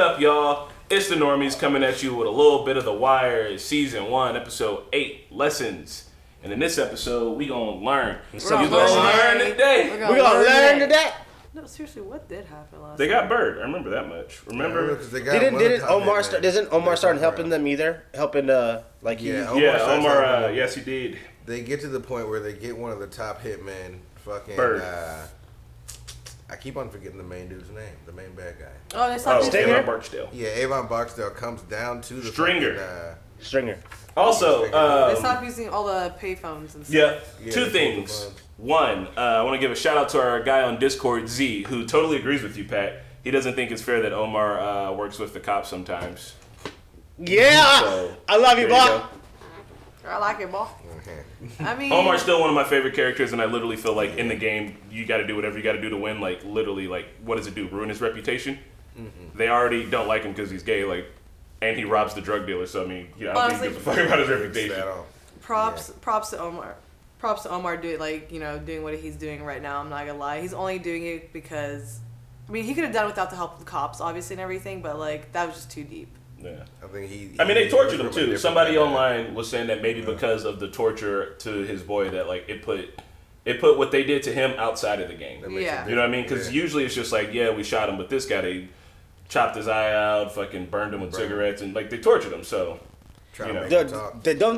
up, y'all? It's the Normies coming at you with a little bit of The Wire, Season 1, Episode 8, Lessons. And in this episode, we gonna learn. So we gonna learn today. We're gonna learn today. No, seriously, what did happen last They night? got Bird. I remember that much. Remember? Didn't Omar start? Doesn't Omar start helping them either? Helping like Omar. Yes, he did. They get to the point where they get one of the top hitmen, fucking Bird. I keep on forgetting the main dude's name, the main bad guy. Oh, they stopped using Avon Barksdale. Yeah, Avon Barksdale comes down to the Stringer. fucking, Also, they stopped using all the payphones and stuff. Yeah, two things. One, I want to give a shout out to our guy on Discord, Z, who totally agrees with you, Pat. He doesn't think it's fair that Omar works with the cops sometimes. Yeah, so, I love you, boy. I like it, boy. I mean, Omar's still one of my favorite characters, and I literally feel like in the game, you got to do whatever you got to do to win. Like, literally, like, what does it do? Ruin his reputation? Mm-hmm. They already don't like him because he's gay, like, and he robs the drug dealer. So, I mean, I don't think he gives a fuck about his reputation. Props to Omar. Props to Omar doing what he's doing right now. I'm not gonna lie. He's only doing it because, I mean, he could have done it without the help of the cops, obviously, and everything, but, like, that was just too deep. Yeah, I think they tortured him too. Somebody online was saying that maybe because of the torture to his boy, that like it put what they did to him outside of the game. Yeah, you know what I mean? Because usually it's just like, yeah, we shot him, but this guy, they chopped his eye out, fucking burned him with cigarettes, and like they tortured him. So don't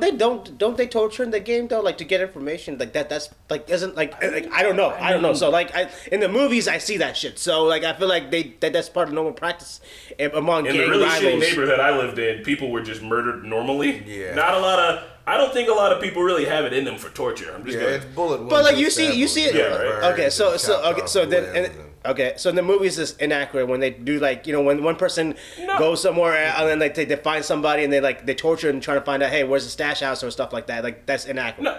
they torture in the game though? Like to get information like that. That's like isn't like I don't know. So like in the movies I see that shit. So like I feel like that's part of normal practice among gang in the really rivals. shitty neighborhood I lived in, people were just murdered normally. Yeah, I don't think a lot of people really have it in them for torture. I'm just it's bullet wounds. But like you see it. Yeah, right. Okay, so in the movies it's inaccurate when they do like when one person goes somewhere and then like they find somebody and they torture and try to find out, hey, where's the stash house or stuff like that. Like that's inaccurate. No,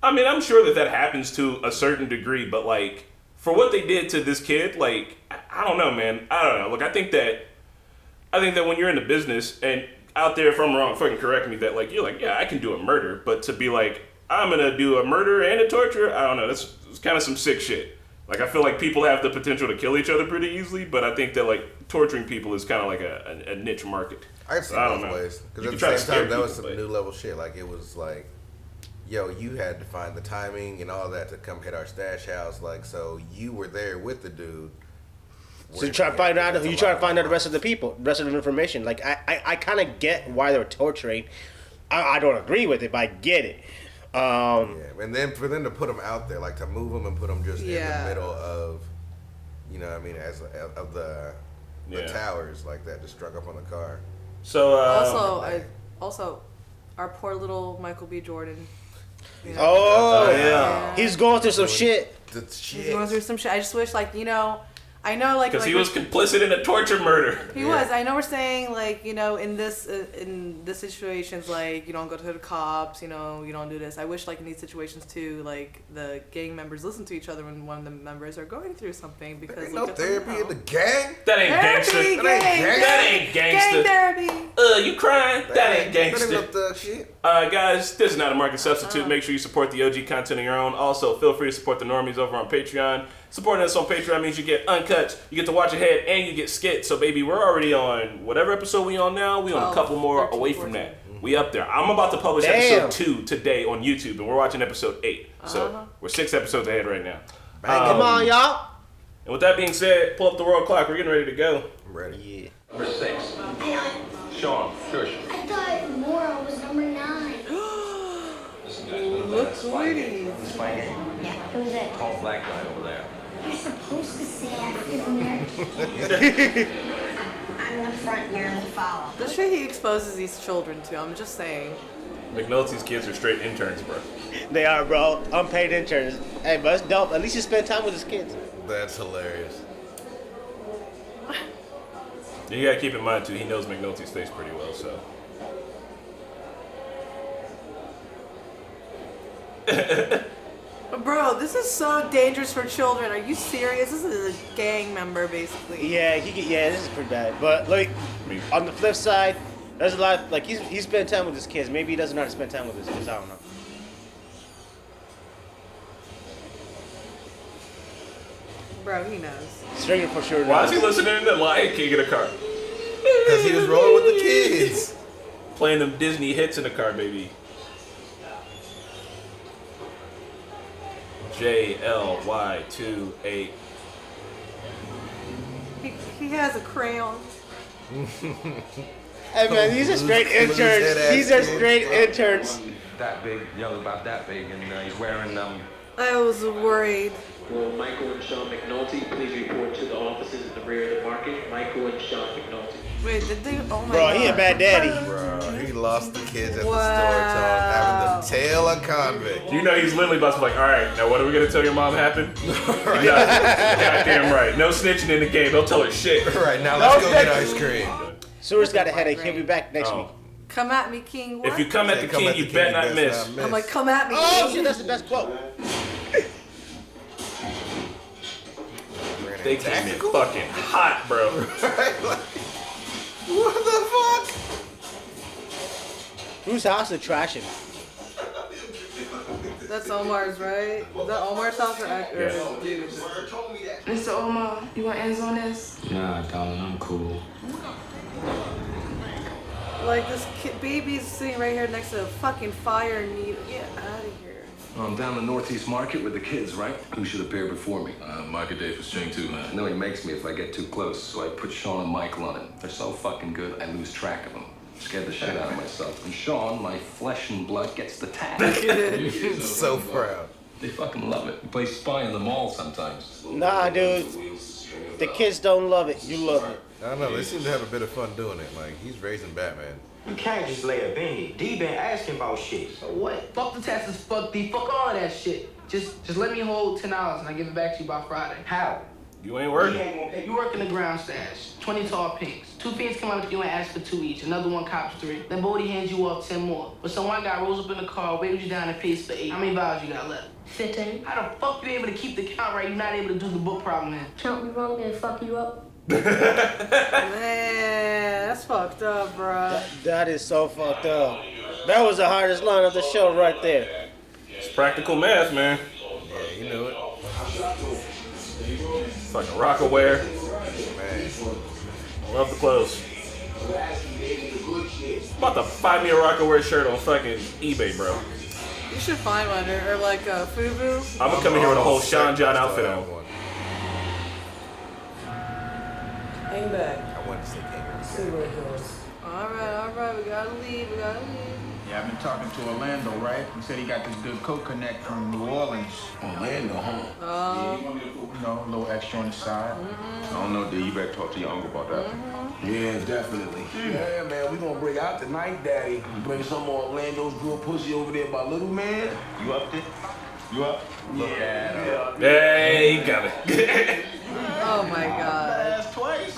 I mean I'm sure that happens to a certain degree, but like for what they did to this kid, like I don't know, man. I don't know. Look, I think that when you're in the business and out there, if I'm wrong, fucking correct me, that like you're like, yeah, I can do a murder, but to be like, I'm gonna do a murder and a torture, I don't know, that's kind of some sick shit. Like I feel like people have the potential to kill each other pretty easily, but I think that like torturing people is kind of like a niche market. I see both ways, because at the same time that was some new level shit. Like it was like, yo, you had to find the timing and all that to come hit our stash house. Like so, you were there with the dude. So you try to find out the rest of the information. Like I kind of get why they were torturing. I don't agree with it, but I get it. And then for them to put them out there, like to move them and put them just in the middle of, what I mean, of the towers like that, just struck up on the car. So also, our poor little Michael B. Jordan. He's going through some shit. He's going through some shit. I just wish, I know, because he was complicit in a torture murder. He was. I know we're saying, in this situations, you don't go to the cops, you don't do this. I wish, in these situations, too, the gang members listen to each other when one of the members are going through something, because no therapy in the gang? That ain't gangster. That ain't gangster. Gang therapy. You crying? That ain't gangster. That ain't no thug shit. Guys, this is not a market substitute. Make sure you support the OG content of your own. Also, feel free to support the Normies over on Patreon. Supporting us on Patreon means you get uncut, you get to watch ahead, and you get skits. So, baby, we're already on whatever episode we on now. We on a couple more 13, away from 14. That. We up there. I'm about to publish episode 2 today on YouTube, and we're watching episode 8. So, we're 6 episodes ahead right now. Come on, y'all. And with that being said, pull up the world clock. We're getting ready to go. I'm ready. Yeah. Number 6. Sean, shush. I thought Mora was number 9. Listen, guys, look, sweetie. Yeah, who's it? Tall black guy over there. You're supposed to say African American. I'm the front, you're the follow. The shit he exposes these children to, I'm just saying. McNulty's kids are straight interns, bro. They are, bro. Unpaid interns. Hey, but it's dope. At least you spend time with his kids. That's hilarious. You gotta keep in mind, too, he knows McNulty's face pretty well, so. Bro, this is so dangerous for children. Are you serious? This is a gang member, basically. Yeah, this is pretty bad. But on the flip side, there's a lot. He's spent time with his kids. Maybe he doesn't know how to spend time with his kids. I don't know. Bro, he knows. Stringer for sure. Why is he listening to Lion King in a car? Because he was rolling with the kids. Playing them Disney hits in the car, baby. JLY28. He has a crayon. Hey man, these are straight interns. These are straight interns. That big, about that big, and he's wearing I was worried. Will Michael and Sean McNulty please report to the offices in the rear of the market? Michael and Sean McNulty. Wait, did they? Oh my Bro, god. he a bad daddy. Bro, he lost the kids at the store having them tail a convict. You know he's literally about to be like, all right, now what are we going to tell your mom happened? Goddamn right. No snitching in the game. Don't tell her shit. Right, now let's go get ice cream. Sewer's got a headache. He'll be back next week. Come at me, King. What? If you come at the king, you bet not miss. I'm like, come at me. Oh King. shit, that's the best quote. They came in fucking hot, bro. What the fuck? Whose house is trashing? That's Omar's, right? Is that Omar's house or dude's? Mr. Omar, you want ends on this? Nah, darling, I'm cool. Like this baby's sitting right here next to a fucking fire needle. Get out of here. I'm down the Northeast Market with the kids, right? Who should appear before me? Market day for string 2, man. No, he makes me if I get too close, so I put Sean and Michael on it. They're so fucking good, I lose track of them. Scared the shit out of myself. And Sean, my flesh and blood, gets the tag. So proud. They fucking love it. He plays spy in the mall sometimes. Nah, dude. The kids don't love it. You love it. I don't know. They seem to have a bit of fun doing it. Like, he's raising Batman. You can't just lay up in here. D been asking about shit. So what? Fuck the taxes, fuck D, fuck all of that shit. Just let me hold $10 and I give it back to you by Friday. How? You ain't working. You work in the ground stash. 20 tall pinks. 2 fiends come out with you and ask for 2 each. Another one cops 3. Then Bodie hands you off 10 more. But some one guy rolls up in the car, waves you down and pays for 8. How many vials you got left? 15. How the fuck you able to keep the count right? You're not able to do the book problem then. Count me wrong and fuck you up. Man, that's fucked up, bro. That is so fucked up. That was the hardest line of the show right there. It's practical math, man. Yeah, you knew it. Fucking Rockaware. Man. Love the clothes. About to buy me a Rockaware shirt on fucking eBay, bro. You should find one or like a FUBU. I'm gonna come in here with a whole Sean John outfit on. Hang back. I wanted to say kangaroo. See where it goes. All right, we gotta leave. Yeah, I've been talking to Orlando, right? He said he got this good coke connect from New Orleans. Orlando, huh? You know, a little extra on the side. I don't know, D. You better talk to your uncle about that. Yeah, definitely. Yeah, man, we gonna bring out tonight, Daddy. Bring some more Orlando's good pussy over there by Little Man. You up there? You up? Yeah. Hey, he got it. Oh my god. That's twice.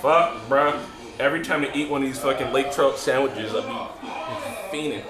Fuck, bro. Every time I eat one of these fucking Lake Trout sandwiches, I'll be fiending.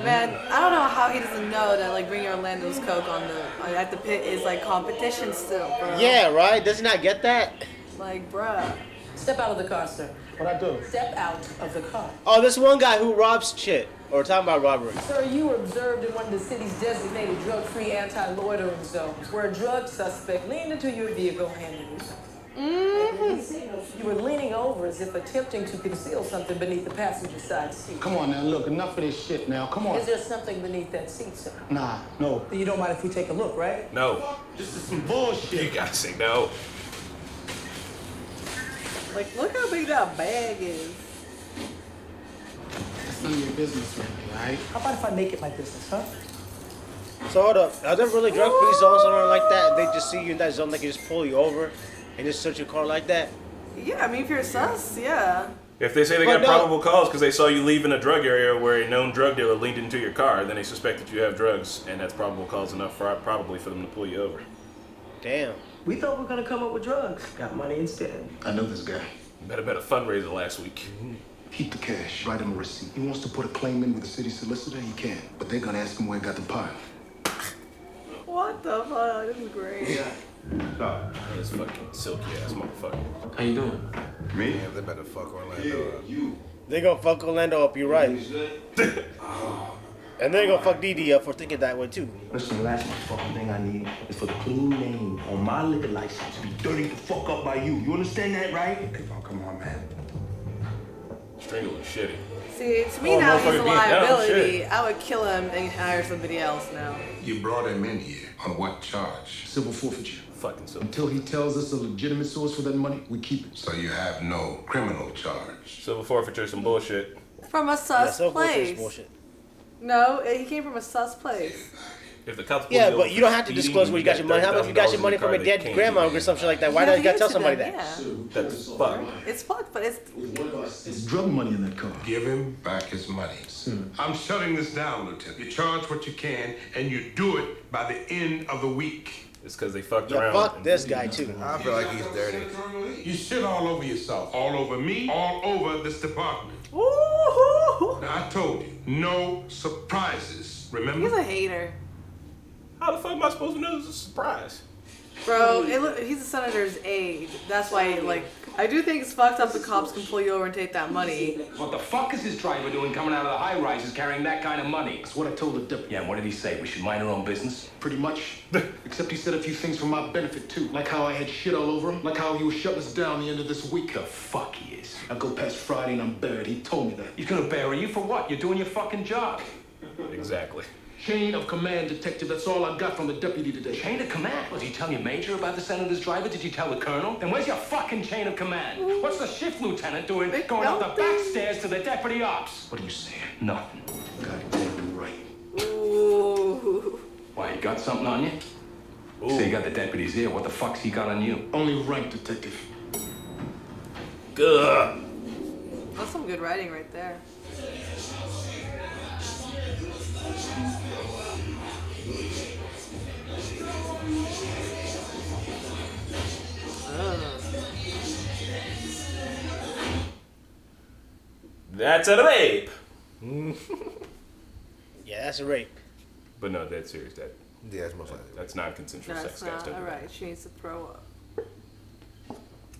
Man, I don't know how he doesn't know that like bringing Orlando's Coke on the at the pit is like competition still, bro. Yeah, right? Does he not get that? Like, bruh. Step out of the car, sir. What I do? Step out of the car. Oh, this one guy who robs shit. Or we're talking about robbery. Sir, you were observed in one of the city's designated drug-free anti-loitering zones, where a drug suspect leaned into your vehicle handing you something. You were leaning over as if attempting to conceal something beneath the passenger side seat. Come on now, look, enough of this shit now. Come on. Is there something beneath that seat, sir? Nah, no. You don't mind if we take a look, right? No. This is some bullshit. You gotta say no. Like, look how big that bag is. That's none of your business with me, right? How about if I make it my business, huh? So hold up. Are there really drug-free zones somewhere like that? They just see you in that zone, they can just pull you over and just search your car like that? Yeah, I mean, if you're sus, yeah. If they say they got probable cause because they saw you leave in a drug area where a known drug dealer leaned into your car, then they suspect that you have drugs, and that's probable cause enough for probably for them to pull you over. Damn. We thought we were gonna come up with drugs. Got money instead. I know this guy. Bet a fundraiser last week. Keep the cash. Write him a receipt. He wants to put a claim in with the city solicitor, he can. But they're gonna ask him where he got the pile. What the fuck? This is great. Stop. This fucking silky ass motherfucker. How you doing? Me? Yeah, they better fuck Orlando up. They gonna fuck Orlando up, you're right. And they're gonna fuck Didi up for thinking that way too. Listen, the last fucking thing I need is for the clean name on my liquor license to be dirty the fuck up by you. You understand that, right? Come on, man. Strangle is shitty. See, to me now he's a liability. I would kill him and hire somebody else now. You brought him in here on what charge? Civil forfeiture. Fucking so. Until he tells us a legitimate source for that money, we keep it. So you have no criminal charge? Civil forfeiture, some bullshit. From a sus place. Bullshit. No, he came from a sus place. If the cops but you don't have to disclose where you got your money. How about if you got your money from a dead grandma or some shit like that? Why don't you gotta tell somebody that? Yeah. That's fucked. It's fucked, but it's drug money in that car. Give him back his money. I'm shutting this down, Lieutenant. You charge what you can, and you do it by the end of the week. It's because they fucked Yeah, around. fuck this guy too. I feel like he's dirty. You shit all over yourself, all over me, all over this department. Woo-hoo. Now, I told you, no surprises. Remember? He's a hater. How the fuck am I supposed to know this is a surprise? Bro, he's a senator's aide. That's why, like, I do think it's fucked up the cops can pull you over and take that money. What the fuck is his driver doing coming out of the high-rises carrying that kind of money? That's what I told the deputy. Yeah, and what did he say? We should mind our own business? Pretty much. Except he said a few things for my benefit, too. Like how I had shit all over him. Like how he was shutting us down the end of this week. The fuck he is. I go past Friday and I'm buried. He told me that. He's gonna bury you for what? You're doing your fucking job. Exactly. Chain of command, detective. That's all I got from the deputy today. Chain of command? Did you tell your major about the senator's driver? Did you tell the colonel? Then where's your fucking chain of command? What's the shift lieutenant doing going up the back stairs to the deputy ops? What are you saying? Nothing. Goddamn right. Ooh. Why, you got something on you? Ooh. So you got the deputy's ear. What the fuck's he got on you? Only rank, detective. Good. That's some good writing right there. That's a rape. Yeah, that's a rape. But no, that's serious. Yeah, it's most likely. That's non-consensual sex, guys. That's Don't not do that. alright. She needs to throw up.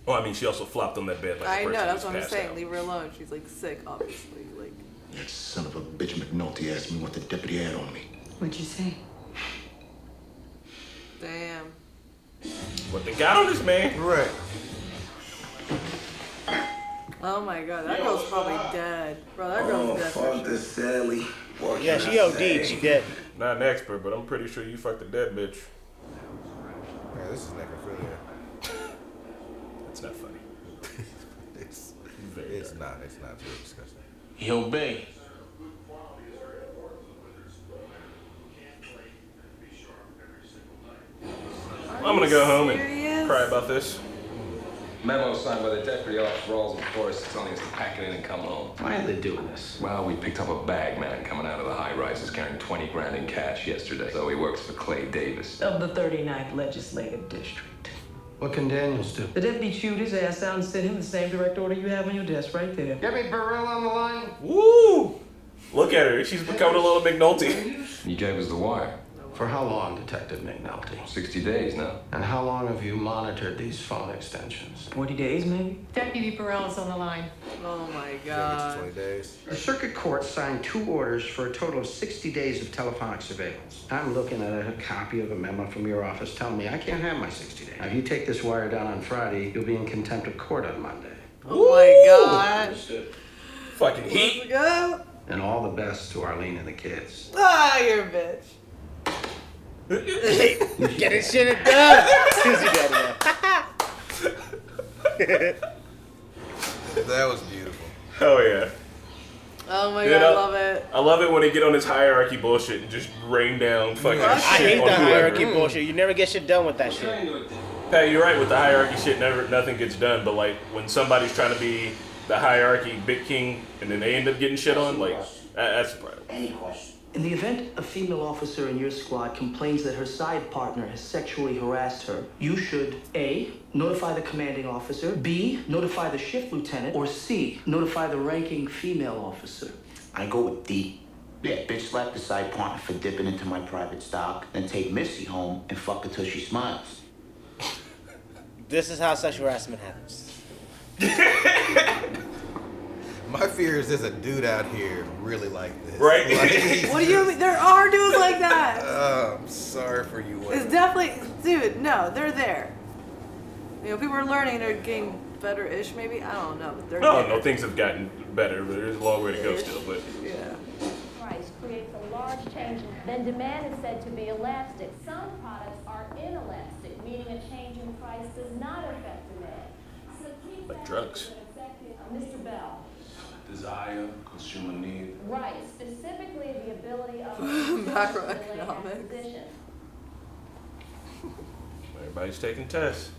Oh, I mean, she also flopped on that bed like a I person know, that's who's what I'm passed saying. out. Leave her alone. She's like sick, obviously. Like. That son of a bitch McNulty asked me what the deputy had on me. What'd you say? Damn. What they got on this man? Right. Oh my god, that girl's probably dead. Bro, that girl's dead. Fuck this Sally. Yeah, she OD'd. She dead. Not an expert, but I'm pretty sure you fucked a dead bitch. Yeah, this is necrophilia. That's not funny. It's Very not. It's not. It's really disgusting. Yo, babe. I'm gonna go home and cry about this. Memo signed by the deputy officer Rawls and Forrest telling us to pack it in and come home. Why are they doing this? Well, we picked up a bag man coming out of the high-rises carrying 20 grand in cash yesterday. So he works for Clay Davis. Of the 39th Legislative District. What can Daniels do? The deputy chewed his ass out and sent him the same direct order you have on your desk right there. Get me Burrell on the line. Woo! Look at her. She's becoming a little McNulty. He gave us the wire. For how long, Detective McNulty? 60 days now. And how long have you monitored these phone extensions? 40 days, maybe? Deputy Burrell's on the line. Oh my god. 20 days. The circuit court signed 2 orders for a total of 60 days of telephonic surveillance. I'm looking at a copy of a memo from your office telling me I can't have my 60 days. Now, if you take this wire down on Friday, you'll be in contempt of court on Monday. Oh my god. Fucking Let's heat. go. And all the best to Arlene and the kids. Ah, you're a bitch. Get his shit done. That was beautiful. Hell yeah. Oh my Dude, god, I love it. I love it when they get on this hierarchy bullshit and just rain down fucking shit I hate on that whoever. hierarchy bullshit. You never get shit done with that shit. Pat, you're right with the hierarchy shit. Nothing gets done. But like when somebody's trying to be the hierarchy big king and then they end up getting shit on, like that's the problem. Any question? In the event a female officer in your squad complains that her side partner has sexually harassed her, you should A, notify the commanding officer, B, notify the shift lieutenant, or C, notify the ranking female officer. I go with D. Yeah, bitch slap the side partner for dipping into my private stock, then take Missy home and fuck her till she smiles. This is how sexual harassment happens. My fear is there's a dude out here really like this. Right? Like, What do you mean? There are dudes like that. I'm sorry for you. It's definitely, dude. No, they're there. You know, people are learning. They're getting better-ish, maybe. I don't know. But they're there. No, things have gotten better, but there's a long way to go still. But yeah. Price creates a large change, then demand is said to be elastic. Some products are inelastic, meaning a change in price does not affect demand. So keep like drugs. Mr. Bell. Desire, consumer need. Right, specifically the ability of macroeconomics. position. Everybody's taking tests.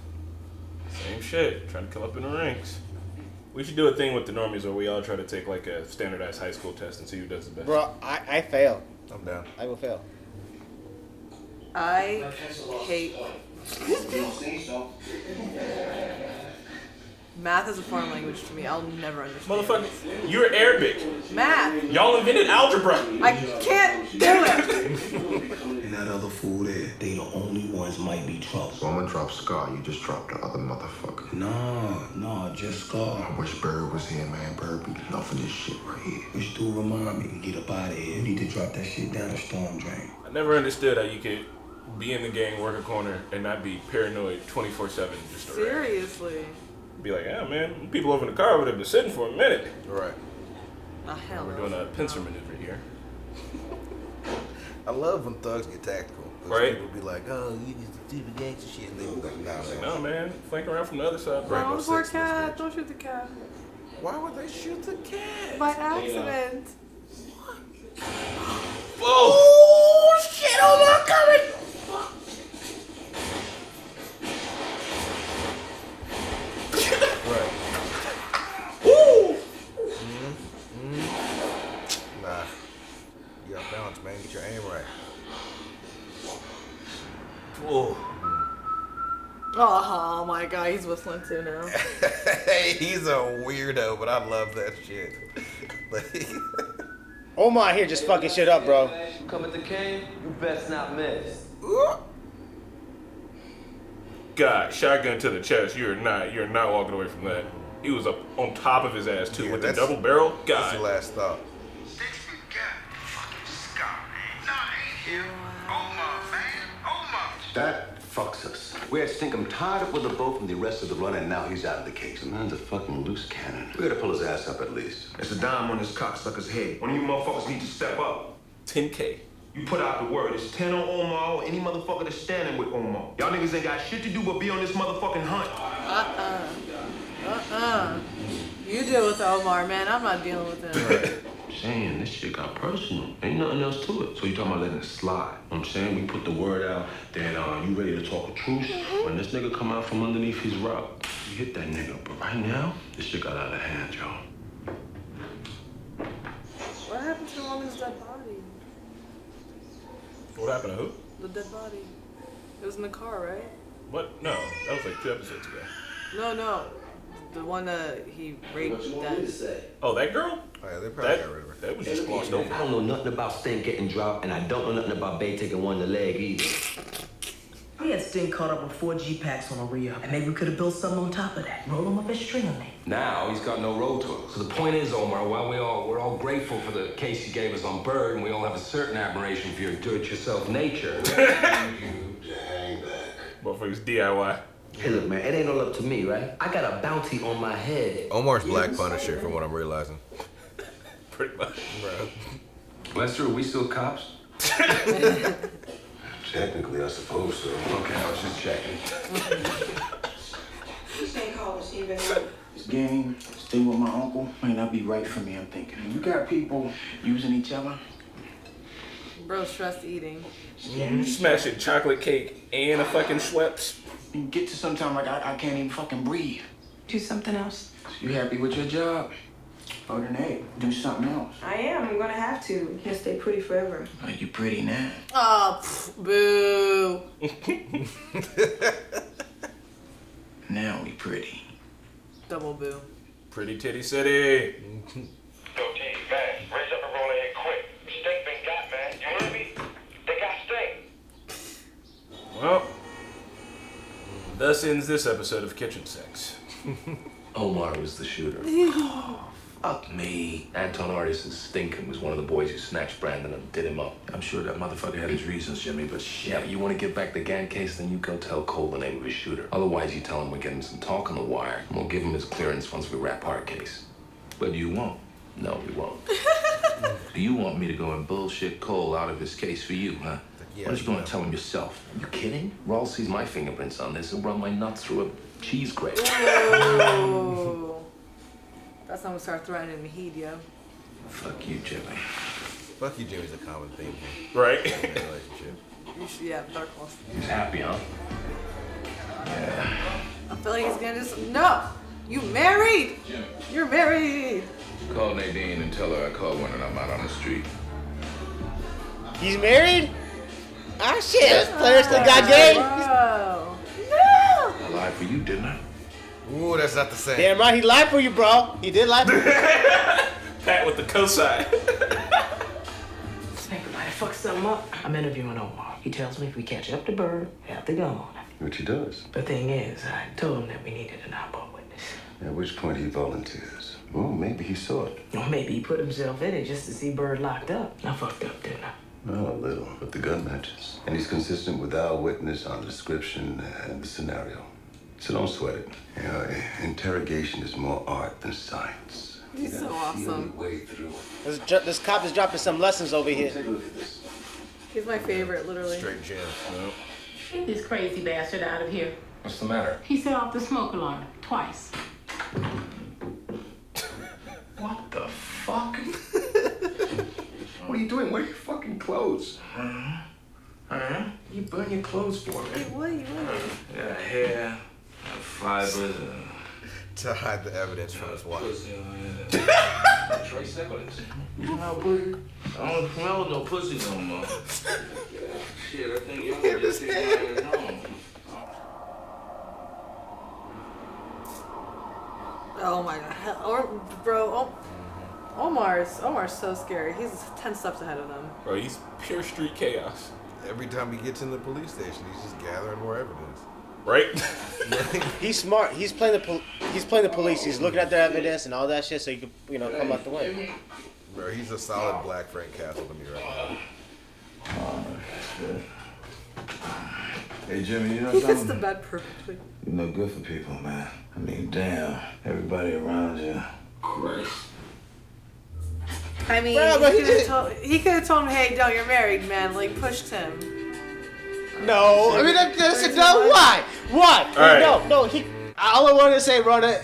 Same shit. Trying to come up in the ranks. We should do a thing with the normies where we all try to take like a standardized high school test and see who does the best. Bro, I fail. I'm down. I will fail. I hate. Math is a foreign language to me. I'll never understand. Motherfucker, you're Arabic. Math. Y'all invented algebra. I can't do it. And that other fool there, they the only ones might be trouble. So I'm gonna drop Scar. You just dropped the other motherfucker. No, just Scar. I wish Bird was here, man. Bird be loving this shit right here. Which dude remind me, get up out of here. You need to drop that shit down the storm drain. I never understood how you could be in the gang, work a corner, and not be paranoid 24/7. Just around. Seriously. Be like, yeah, man, people over in the car would have been sitting for a minute. Right. Oh, hell We're no. doing a pincer maneuver here. I love when thugs get tactical. Right. People be like, oh, you need to do the gangster shit. And they be like, nah, man. No, man. Flank around from the other side. Oh, Rainbow poor Six cat. Don't shoot the cat. Why would they shoot the cat? By accident. Whoa! Oh, shit. Omar coming. Right. Woo! Nah. You got balance, man. Get your aim right. Whoa. Oh my god, he's whistling too now. Hey, he's a weirdo, but I love that shit. Like, Omar here just fucking shit up, bro. You come at the king, you best not miss. God, shotgun to the chest. You're not walking away from that. He was up on top of his ass too with the double barrel. God. That's the last thought. That fucks us. We had Stinkum tied up with a boat from the rest of the run, and now he's out of the case. The man's a fucking loose cannon. We gotta pull his ass up at least. It's a dime on this cocksucker's head. One of you motherfuckers need to step up. 10K. You put out the word. It's 10 on Omar or any motherfucker that's standing with Omar. Y'all niggas ain't got shit to do but be on this motherfucking hunt. You deal with Omar, man. I'm not dealing with him. Saying this shit got personal. Ain't nothing else to it. So you talking about letting it slide. I'm saying we put the word out that you ready to talk a truce. When this nigga come out from underneath his rock, you hit that nigga. But right now, this shit got out of hand, y'all. What happened to the woman's dead body? What happened to who? The dead body. It was in the car, right? What? No, that was like 2 episodes ago. No. The one that he raped dead. Oh, that girl? Oh, yeah, they probably got rid of her. That was just glossed over. I don't know nothing about Sting getting dropped, and I don't know nothing about Bay taking one in the leg either. We had Sting caught up with 4 G-Packs on a re-up, and maybe we could have built something on top of that. Roll him up as string on. Now he's got no road to it. So the point is, Omar, while we're all grateful for the case you gave us on Bird, and we all have a certain admiration for your do-it-yourself nature. Motherfuckers DIY. Hey, look, man, it ain't all up to me, right? I got a bounty on my head. Omar's Black Punisher, from what I'm realizing. Pretty much. Bro. Lester, are we still cops? Technically, I suppose so. Okay, I was just checking. This ain't called us even. This game, staying with my uncle, might not be right for me, I'm thinking. You got people using each other. Bro, stressed eating. Smashing chocolate cake and a fucking Schweppes. You get to some time like I can't even fucking breathe. Do something else. You happy with your job? Oh, then hey, do something else. I am. I'm gonna have to. Can't stay pretty forever. Oh, you pretty now. Oh, boo. Now we pretty. Double boo. Pretty Titty City. Yo, T, man, raise up and roll ahead quick. Sting been got, man. You heard me? They got Sting. Well, thus ends this episode of Kitchen Sex. Omar was the shooter. Fuck me. Anton Artis is stinking was one of the boys who snatched Brandon and did him up. I'm sure that motherfucker had his reasons, Jimmy, but shit. Yeah, you want to get back the gang case, then you go tell Cole the name of his shooter. Otherwise, you tell him we're getting some talk on the wire, and we'll give him his clearance once we wrap our case. But you won't. No, we won't. Do you want me to go and bullshit Cole out of his case for you, huh? Why don't you go and tell him yourself? Are you kidding? Raul sees my fingerprints on this and run my nuts through a cheese grate. Whoa. That's how I'm gonna start threatening Mahid, yo. Fuck you, Jimmy. Fuck you, Jimmy's a common theme. Right. In a relationship. You should, yeah, dark horse. He's happy, huh? Yeah. I feel like he's gonna just no. You married? Jimmy. You're married. Call Nadine and tell her I called when I'm out on the street. He's married? Ah, shit. This player still got game. Bro. No. I lied for you, didn't I? Ooh, that's not the same. Damn right, he lied for you, bro. He did lie for you. Pat with the cosign. Think about it, fuck something up. I'm interviewing Omar. He tells me if we catch up to Bird, have to go on. Which he does. The thing is, I told him that we needed an eyeball witness. At which point he volunteers. Well, maybe he saw it. Or maybe he put himself in it just to see Bird locked up. I fucked up, didn't I? Well, a little, but the gun matches. And he's consistent with our witness on the description and the scenario. So don't sweat it. You know, interrogation is more art than science. He's so awesome. Way through. This cop is dropping some lessons over here. Take a look at this. He's my favorite, literally. Straight gym. No. Get this crazy bastard out of here. What's the matter? He set off the smoke alarm twice. What the fuck? What are you doing? Where are your fucking clothes? You burn your clothes for me. What are you doing? Yeah, hair, fibers, To hide the evidence from his wife. trace evidence. You know how booty? I don't smell no pussy no more. Shit, I think you're just taking it home. Oh my god. Omar's so scary. He's 10 steps ahead of them. Bro, he's pure street chaos. Every time he gets in the police station, he's just gathering more evidence. Right? He's smart. He's playing the police. He's looking at their evidence and all that shit so he can, come out the win. Bro, he's a solid black Frank Castle to me right now. Hey, Jimmy, you know He fits something? the bed perfectly. You're no good for people, man. I mean, damn. Everybody around you. Christ. I mean, Bro, but he could have told him, hey, no, you're married, man. Like, pushed him. No, I mean that's no. Why? Why? Right. No. All I wanted to say, Rhoda,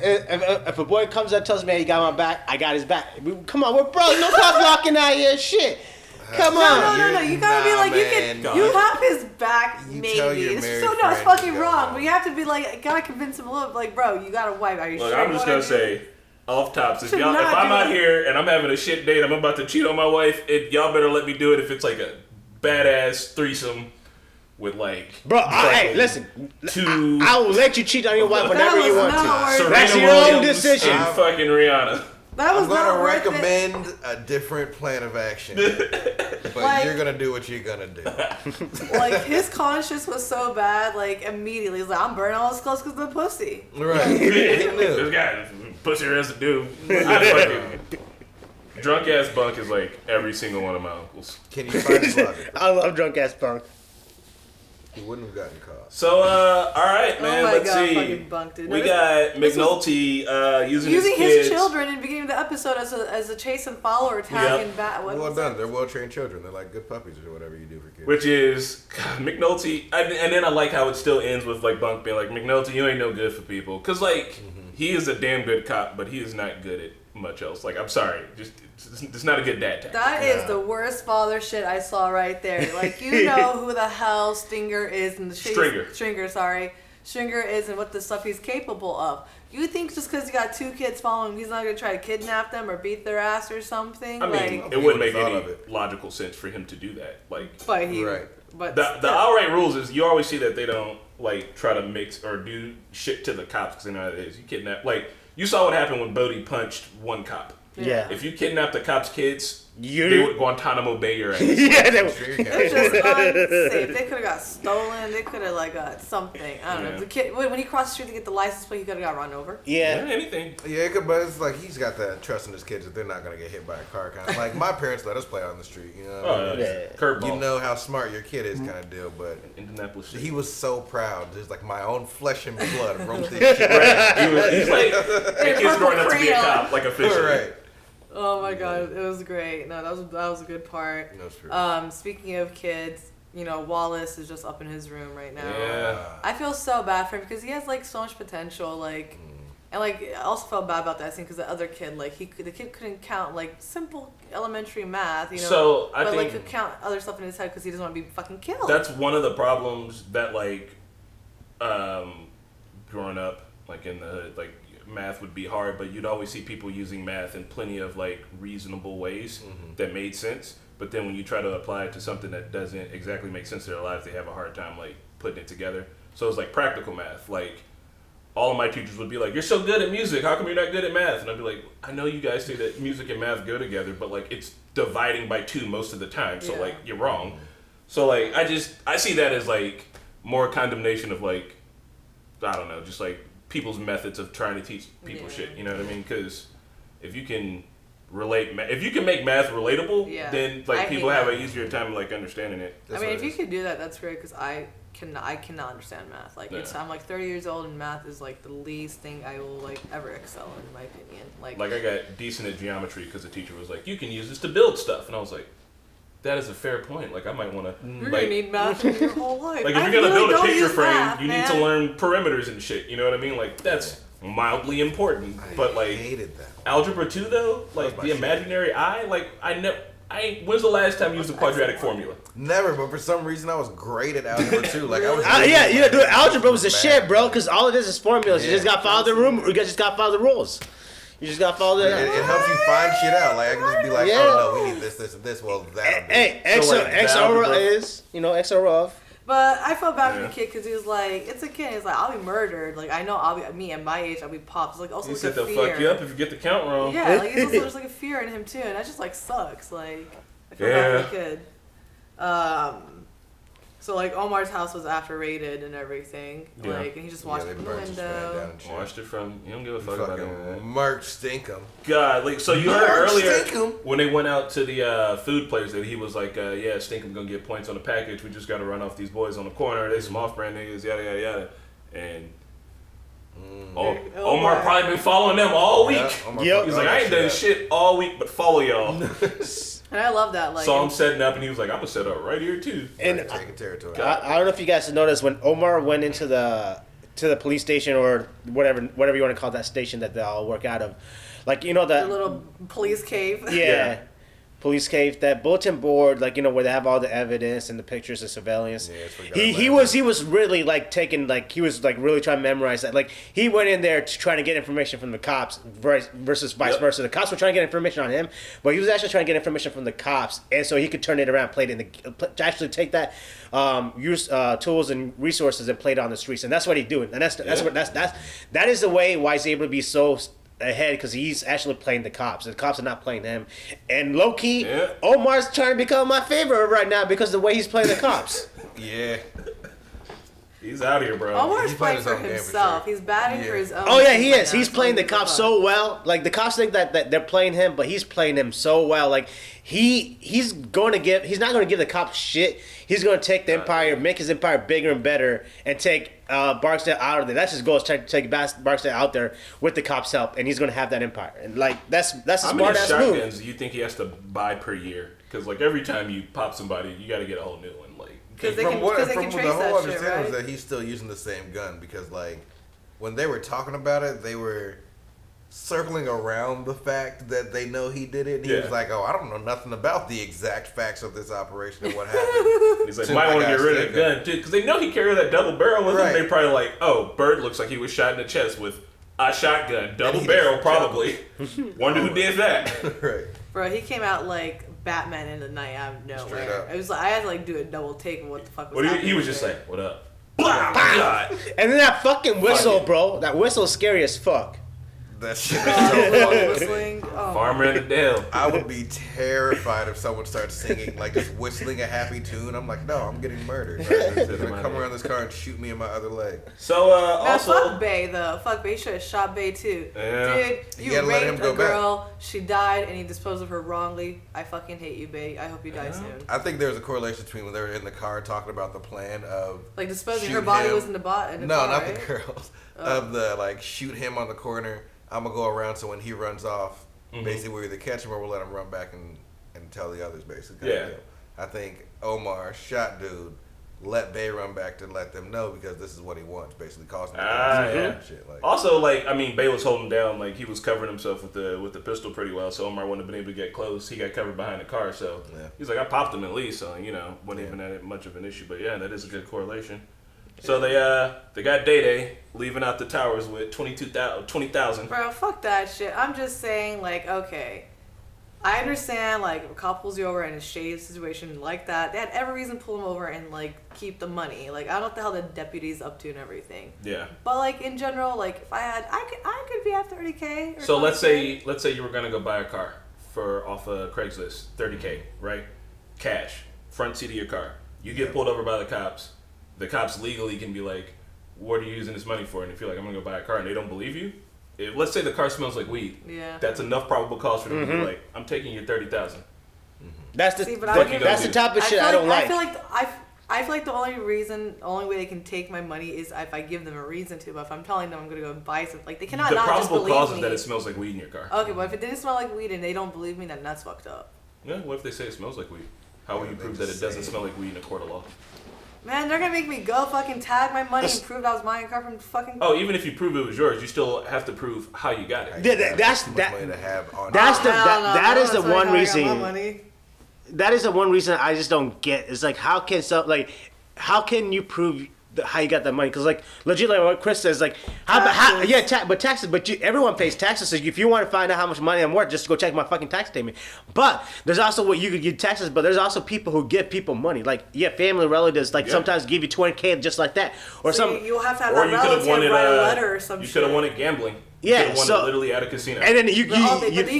if a boy comes up and tells me he got my back, I got his back. Come on, we're bros. No pop blocking out here. Shit. Come on. No. You gotta be like, you have his back, You maybe. tell your It's married it's friend fucking to go wrong. home. But you have to be like, gotta convince him a little. Like, bro, you got a wife. Are you Look, sure? I'm just gonna say, off tops, if Should I'm not do out it. here and I'm having a shit date, I'm about to cheat on my wife, y'all better let me do it if it's like a badass threesome with like. Bro, hey, listen. I will let you cheat on your wife whenever you want to. Serena That's your own Williams decision. and fucking Rihanna. That was I'm gonna not worth it. recommend a different plan of action, but Like- you're gonna do what you're gonna do. Like, his conscience was so bad, like, immediately. He's like, I'm burning all his clothes because of the pussy. Right? He knew. This guy, pussy residue. I fucking drunk ass bunk is like every single one of my uncles. Can you find his logic? I love drunk ass punk. He wouldn't have gotten caught. So, all right, man. Oh my let's God, see. fucking bunked it. We No, got this was- McNulty using Using his kids. his children in the beginning of the episode as a chase and follower tag and bat. What Well was done. that? They're well-trained children. They're like good puppies or whatever you do for kids. Which is McNulty, and then I like how it still ends with like Bunk being like, McNulty, you ain't no good for people, cause like he is a damn good cop, but he is not good at much else. Like, I'm sorry, just it's not a good dad tactic. That is the worst father shit I saw right there. Like, you know who the hell Stinger is and the Stringer is and what the stuff he's capable of. You think just because he got 2 kids following him, he's not gonna try to kidnap them or beat their ass or something? I mean, like, it wouldn't make any logical sense for him to do that. Like, but he, right. But the outright rules is you always see that they don't like try to mix or do shit to the cops because they know how it is. You kidnap, like you saw what happened when Bodie punched one cop. Yeah. If you kidnap the cop's kids, they would Guantanamo Bay your ass. Yeah, they would. It's just unsafe. They could have got stolen. They could have like got something. I don't know. The kid when he crossed the street to get the license plate, he could have got run over. Yeah, anything. Yeah, but it's like he's got that trust in his kids that they're not gonna get hit by a car. Kind of like my parents let us play on the street. You know, what I mean? Curveball. You know how smart your kid is, kind of deal. But Indianapolis. He was so proud, just like my own flesh and blood wrote this shit. He's like, the kid's growing up to be a cop, like officially. Right. Oh my god, it was great. No, that was a good part. That's true. Speaking of kids, you know, Wallace is just up in his room right now. Yeah. I feel so bad for him because he has like so much potential, like, and like I also felt bad about that scene because the other kid, like the kid couldn't count like simple elementary math, you know. So I but think like could count other stuff in his head because he doesn't want to be fucking killed. That's one of the problems that like, growing up, like in the hood, like. Math would be hard, but you'd always see people using math in plenty of like reasonable ways that made sense. But then when you try to apply it to something that doesn't exactly make sense to their lives, they have a hard time like putting it together. So it's like practical math. Like all of my teachers would be like, "You're so good at music. How come you're not good at math?" And I'd be like, "I know you guys say that music and math go together, but like it's dividing by 2 most of the time. So like you're wrong." So like I see that as like more condemnation of like, I don't know, just like people's methods of trying to teach people shit, you know what I mean? Because if you can if you can make math relatable, then like people have an easier time like understanding it. I mean, if you could do that, that's great because I cannot understand math. Like I'm like 30 years old and math is like the least thing I will like ever excel in my opinion. Like I got decent at geometry because the teacher was like, "You can use this to build stuff," and I was like, that is a fair point. Like I might want to. You're gonna need math in your whole life. Like if you're gonna build a picture frame, you need to learn perimeters and shit. You know what I mean? Like that's mildly important. But like hated that. Algebra 2 though, like the imaginary eye, like when's the last time you used the quadratic formula? Never, but for some reason I was great at algebra 2. Like I was. Dude, algebra was the shit, bro. Because all it is formulas. You just got to follow the room. You just got to follow the rules. You just got to follow the. It helps you find shit out. Like I can just be like, oh no, we need this, this, and this. Well, that'll do. Hey, X over is X over of. But I felt bad for the kid because he was like, it's a kid. He's like, I'll be murdered. Like I know I'll be me at my age. I'll be popped. It's like also he like said a they'll fear. fuck you up if you get the count wrong. Yeah, like it's also just like a fear in him too, and that just like sucks. Like I feel bad for the kid. So like Omar's house was after raided and everything. Like and he just watched it from the window. Watched it from. You don't give a fuck about it. Mark Stinkum. God, like so you heard earlier when they went out to the food place that he was like, yeah, Stinkum gonna get points on the package. We just gotta run off these boys on the corner. They some off-brand niggas, yada yada yada. And Omar probably been following them all week. Yep. He's like, I ain't done shit all week but follow y'all. And I love that. Like, saw him setting up, and he was like, "I'm gonna set up right here too." And taking territory. I don't know if you guys noticed when Omar went into the police station or whatever you want to call that station that they all work out of, like the little police cave. Yeah. Police cave, that bulletin board, like where they have all the evidence and the pictures of surveillance. Yeah, he was really like taking he was like really trying to memorize that. Like he went in there to try to get information from the cops versus vice versa. The cops were trying to get information on him, but he was actually trying to get information from the cops, and so he could turn it around, play it in to actually take that use tools and resources and play it on the streets, and that's what he's doing. And that is the way why he's able to be so ahead because he's actually playing the cops. The cops are not playing him. And low key, Omar's trying to become my favorite right now because of the way he's playing the cops. Yeah. He's out here, bro. Omar's playing for himself. He's batting for his own. Oh yeah, he is. He's playing the cops so well. Like the cops think that they're playing him, but he's playing him so well. Like he's not going to give the cops shit. He's going to take the empire, make his empire bigger and better, and take Barksdale out of there. That's his goal: is to take Barksdale out there with the cops' help, and he's going to have that empire. And like that's a smart ass move. How many shotguns do you think he has to buy per year? Because like every time you pop somebody, you got to get a whole new one. Like because the whole understanding was that he's still using the same gun because like when they were talking about it, they were circling around the fact that they know he did it. And he was like, "Oh, I don't know nothing about the exact facts of this operation and what happened." He's like, "Might want to get rid of the gun too," because they know he carried that double barrel with him. They probably like, "Oh, Bird looks like he was shot in the chest with a shotgun, double barrel, probably." Wonder who did that. Right, bro. He came out like Batman in the night out of nowhere. It was like I had to like do a double take of what the fuck was happening. He was just like, "What up?" And then that fucking whistle, bro. That whistle is scary as fuck. That shit is so whistling. Oh. Farmer in the Dale. I would be terrified if someone starts singing, like just whistling a happy tune. I'm like, no, I'm getting murdered. Right? They're gonna come around this car and shoot me in my other leg. So also, fuck Bay though. Fuck Bay. Should have shot Bay too. Yeah. Dude, you raped a girl. She died, and you disposed of her wrongly. I fucking hate you, Bay. I hope you die soon. I think there's a correlation between when they were in the car talking about the plan of like disposing. Her body was in the car. No, not the girls. Of the like shoot him on the corner. I'm gonna go around so when he runs off, basically we'll either catch him or we'll let him run back and tell the others basically. Yeah. I think Omar shot dude, let Bay run back to let them know because this is what he wants, basically causing shit. Like, also, like I mean, Bay was holding down, like he was covering himself with the pistol pretty well, so Omar wouldn't have been able to get close. He got covered behind the car, so he's like, I popped him at least, so wasn't even that much of an issue. But yeah, that is a good correlation. So they got Day leaving out the towers with 20,000. Bro, fuck that shit. I'm just saying, like, okay, I understand, like, if a cop pulls you over in a shady situation like that, they had every reason to pull him over and, like, keep the money. Like, I don't know what the hell the deputy's up to and everything. Yeah. But, like, in general, like, if I could be at $30K. Or so let's say you were gonna go buy a car off of Craigslist, $30K, right? Cash, front seat of your car. You get pulled over by the cops. The cops legally can be like, what are you using this money for? And if you're like, I'm going to go buy a car, and they don't believe you, let's say the car smells like weed. Yeah. That's enough probable cause for them to be like, I'm taking your 30,000. That's the type of shit I don't like. I feel like the only way they can take my money is if I give them a reason to. But if I'm telling them I'm going to go buy something, like they cannot not just believe me. The probable cause is that it smells like weed in your car. Okay, but if it didn't smell like weed and they don't believe me, then that's fucked up. Yeah, what if they say it smells like weed? How will you prove that it doesn't smell like weed in a court of law? Man, they're gonna make me go fucking tag my money and prove that was my car from fucking. Oh, even if you prove it was yours, you still have to prove how you got it. That is the one reason. That is the one reason I just don't get. It's like how can you prove how you got that money? Because like legit, like what Chris says, like taxes. But everyone pays taxes. So if you want to find out how much money I'm worth, just go check my fucking tax statement. But there's also what you could get taxes. But there's also people who give people money. Like family relatives, sometimes give you $20K just like that, or something. You'll have to have that relative write a letter or some shit. You could have won it gambling. Yeah, so literally at a casino. And then but you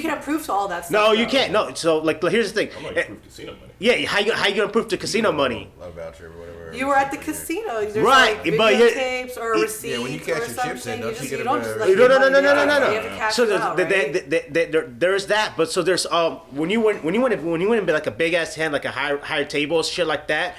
can have proof to all that stuff. No, you can't. No, so like here's the thing. I'm not proof casino money. Yeah, how you gonna prove the casino money? A voucher or whatever. You were at the casino. There's right, like videotapes or receipts. Yeah, when you catch your chips in, don't you don't just No. You have to cash So it out, right? there's that, but so there's when you went and be like a big ass hand, like a higher table, shit like that.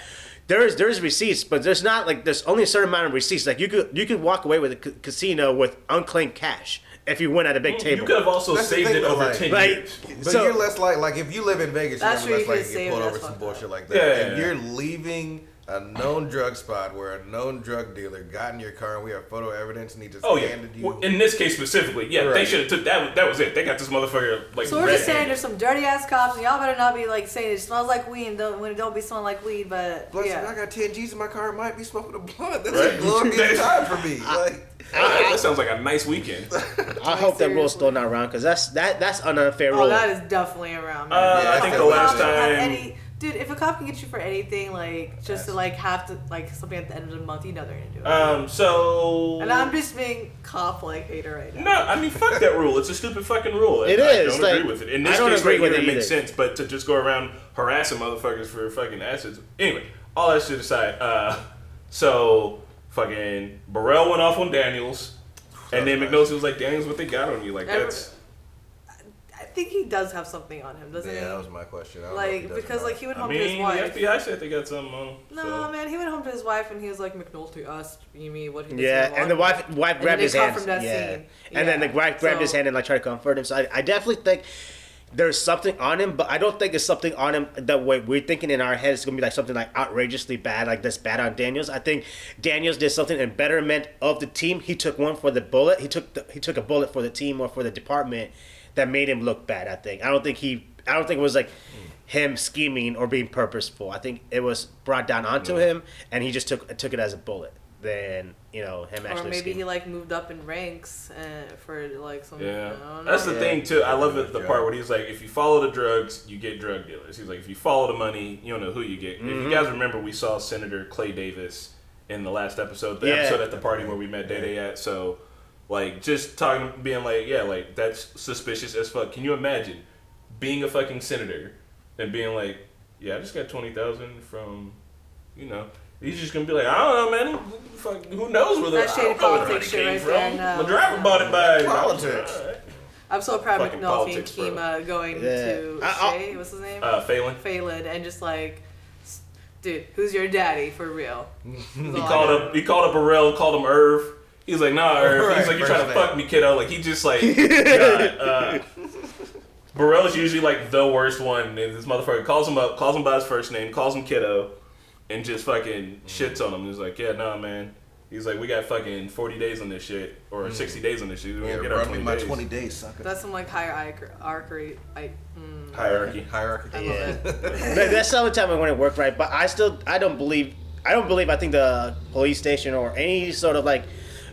There's receipts, but there's only a certain amount of receipts. Like you could walk away with a casino with unclaimed cash. If you win at a big table, you could have also saved it over 10 years. But you're less like if you live in Vegas, you're less likely to get pulled over some bullshit like that. If you're leaving a known drug spot where a known drug dealer got in your car and we have photo evidence and he just handed you. Well, in this case specifically, they should have took that. That was it. They got this motherfucker like. So we're just saying there's some dirty ass cops and y'all better not be like saying it smells like weed when it don't be smelling like weed. But I got 10 G's in my car. I might be smoking a blunt. That's a glorious time for me. That sounds like a nice weekend. I hope that rule's still not around because that's an unfair rule. Oh, that is definitely around. Man. I think the last time. Dude, if a cop can get you for anything, like just to like have to like something at the end of the month, you know they're gonna do it. And I'm just being cop like hater right now. No, I mean fuck that rule. It's a stupid fucking rule. It is. I don't agree with it. In this case right here, it makes sense. But to just go around harassing motherfuckers for fucking acids. Anyway, all that shit aside. So fucking Burrell went off on Daniels, and then McNulty was like, "Daniels, what they got on you?" Like that's. I think he does have something on him, doesn't he? Yeah, that was my question. Because he went home to his wife. The FBI said they got something on. No, man, he went home to his wife and he was like, McNulty asked me what he did. Yeah, and the wife grabbed his hand. Scene. And then the wife grabbed his hand and like tried to comfort him. So I definitely think there's something on him, but I don't think it's something on him that way we're thinking in our heads. It's gonna be like something like outrageously bad, like that's bad on Daniels. I think Daniels did something in betterment of the team. He took one for the bullet. He took a bullet for the team or for the department. That made him look bad. I don't think it was like him scheming or being purposeful. I think it was brought down onto him, and he just took it as a bullet. Then him actually. Or maybe scheming. he like moved up in ranks for like some. Yeah, that's the thing too. I love it. The part where he's like, if you follow the drugs, you get drug dealers. He's like, if you follow the money, you don't know who you get. If you guys remember, we saw Senator Clay Davis in the last episode, episode at the party where we met Day at. So. Like, just talking, being like, yeah, like, that's suspicious as fuck. Can you imagine being a fucking senator and being like, yeah, I just got 20,000 from, you know, he's just gonna be like, I don't know, man. Who knows where that shady politics shit right there. No. My driver bought it by politics. I'm so proud of Fucking McNulty and politics, Kima going Yeah. to Shay, what's his name? Phelan, and just like, dude, who's your daddy for real? He called up Burrell, called him Irv. He's like, nah, Irv. Right, He's like, you trying to name. fuck me, kiddo? Like, he just like, God. Burrell's usually like the worst one. And this motherfucker calls him up, calls him by his first name, calls him kiddo, and just fucking shits on him. He's like, yeah, nah, man. He's like, we got fucking 40 days on this shit, or 60 days on this shit. We Yeah, don't get our run 20 me my days. 20 days, sucker. That's some like hierarchy. Hierarchy. Yeah. That's the only time I want to work right. But I don't believe. I think the police station or any sort of like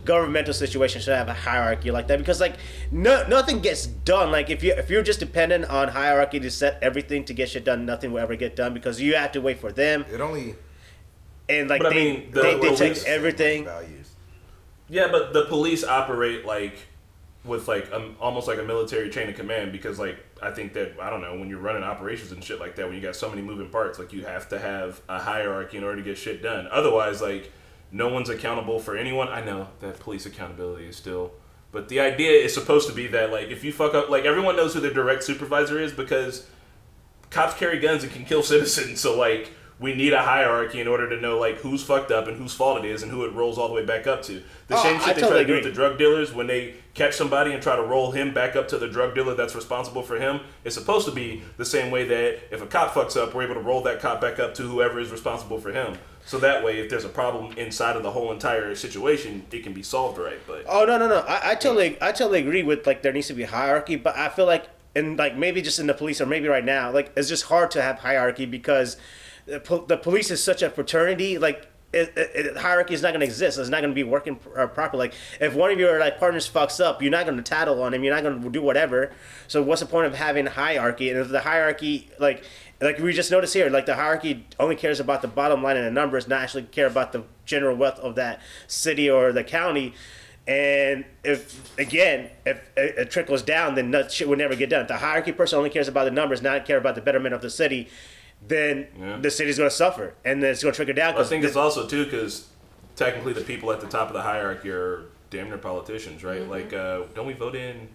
governmental situation should have a hierarchy like that, because like nothing gets done. Like if you're just dependent on hierarchy to set everything to get shit done, nothing will ever get done because you have to wait for them. It only. And like But I they mean, the take police- everything. Values. Yeah, but the police operate like with like almost like a military chain of command, because like I think that, I don't know, when you're running operations and shit like that, when you got so many moving parts, like you have to have a hierarchy in order to get shit done. Otherwise, like no one's accountable for anyone. I know that police accountability is still, but the idea is supposed to be that like if you fuck up, like everyone knows who their direct supervisor is because cops carry guns and can kill citizens. So like we need a hierarchy in order to know like who's fucked up and whose fault it is and who it rolls all the way back up to. The same shit they try to do with the drug dealers when they catch somebody and try to roll him back up to the drug dealer that's responsible for him. It's supposed to be the same way that if a cop fucks up, we're able to roll that cop back up to whoever is responsible for him. So that way, if there's a problem inside of the whole entire situation, it can be solved right. But No. I totally agree with like there needs to be a hierarchy, but I feel like in like maybe just in the police or maybe right now, like it's just hard to have hierarchy because the police is such a fraternity. Like hierarchy is not going to exist. It's not going to be working properly. Like if one of your like partners fucks up, you're not going to tattle on him. You're not going to do whatever. So what's the point of having hierarchy? And if the hierarchy like we just noticed here, like the hierarchy only cares about the bottom line and the numbers, not actually care about the general wealth of that city or the county. And if it trickles down, then that shit would never get done. If the hierarchy person only cares about the numbers, not care about the betterment of the city, then the city's going to suffer, and then it's going to trickle down. I think it's also too because technically the people at the top of the hierarchy are damn near politicians, right? Mm-hmm. Like, don't we vote in?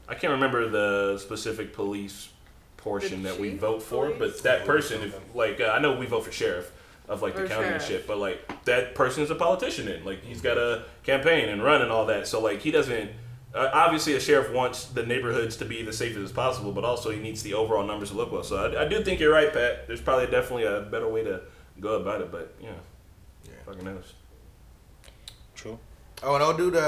I can't remember the specific police portion that we vote for, but that person, if like I know we vote for sheriff of like the county and shit, but like that person is a politician, and like he's got a campaign and run and all that. So like he doesn't. Obviously, a sheriff wants the neighborhoods to be the safest as possible, but also he needs the overall numbers to look well. So I do think you're right, Pat. There's probably definitely a better way to go about it, but yeah. Fucking knows. True. Oh, and old dude,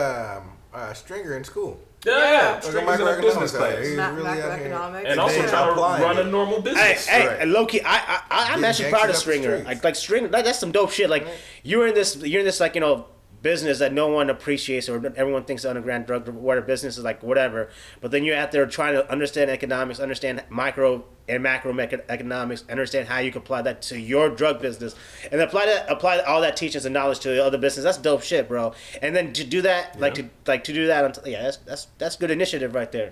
Stringer in school. Yeah. Stringer's in a business class. He's really out here. Macroeconomics. And also trying to run a normal business. Hey, low-key, I'm actually proud of Stringer. Like Stringer, that's some dope shit. Like you're in this like, you know, business that no one appreciates, or everyone thinks the underground drug whatever business is like whatever, but then you're out there trying to understand economics, understand micro and macro economics, understand how you can apply that to your drug business, and apply all that teachings and knowledge to the other business. That's dope shit, bro. And then to do that, to do that, that's good initiative right there.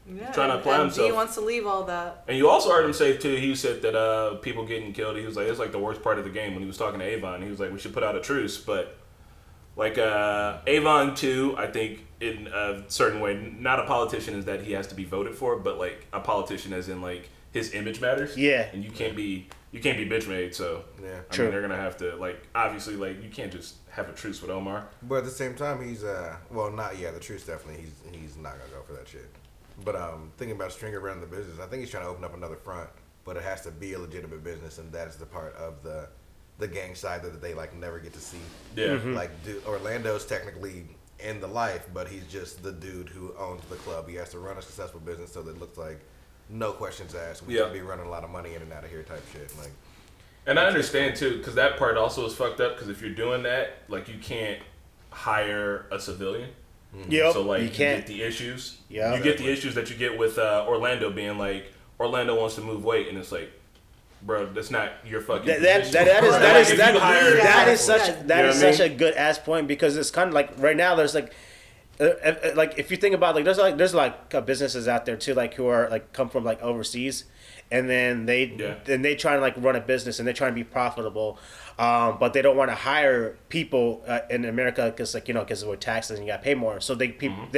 Yeah, Trying to apply himself. He wants to leave all that. And you also heard him say too. He said that people getting killed. He was like, it's like the worst part of the game. When he was talking to Avon, he was like, we should put out a truce, but. Like, Avon, too, I think, in a certain way, not a politician is that he has to be voted for, but, like, a politician as in, like, his image matters. Yeah. And you can't be bitch made, so, yeah. I mean, they're going to have to, like, obviously, like, you can't just have a truce with Omar. But at the same time, he's, the truce definitely, he's not going to go for that shit. But thinking about Stringer running the business, I think he's trying to open up another front, but it has to be a legitimate business, and that is the part of the gang side that they like never get to see. Yeah. Mm-hmm. Like Orlando's technically in the life, but he's just the dude who owns the club. He has to run a successful business so that it looks like no questions asked. We could be running a lot of money in and out of here type shit. Like, and I understand too, because that part also is fucked up. Because if you're doing that, like you can't hire a civilian. Yep. So like you can't. get the issues. Yeah. You get the issues that you get with Orlando being like Orlando wants to move weight, and it's like. Bro, that's not your fucking. That is such a good ass point, because it's kind of like right now there's like like if you think about there's businesses out there too like who are like come from like overseas, and then they try to like run a business and they try to be profitable, but they don't want to hire people in America because with taxes and you got to pay more. So they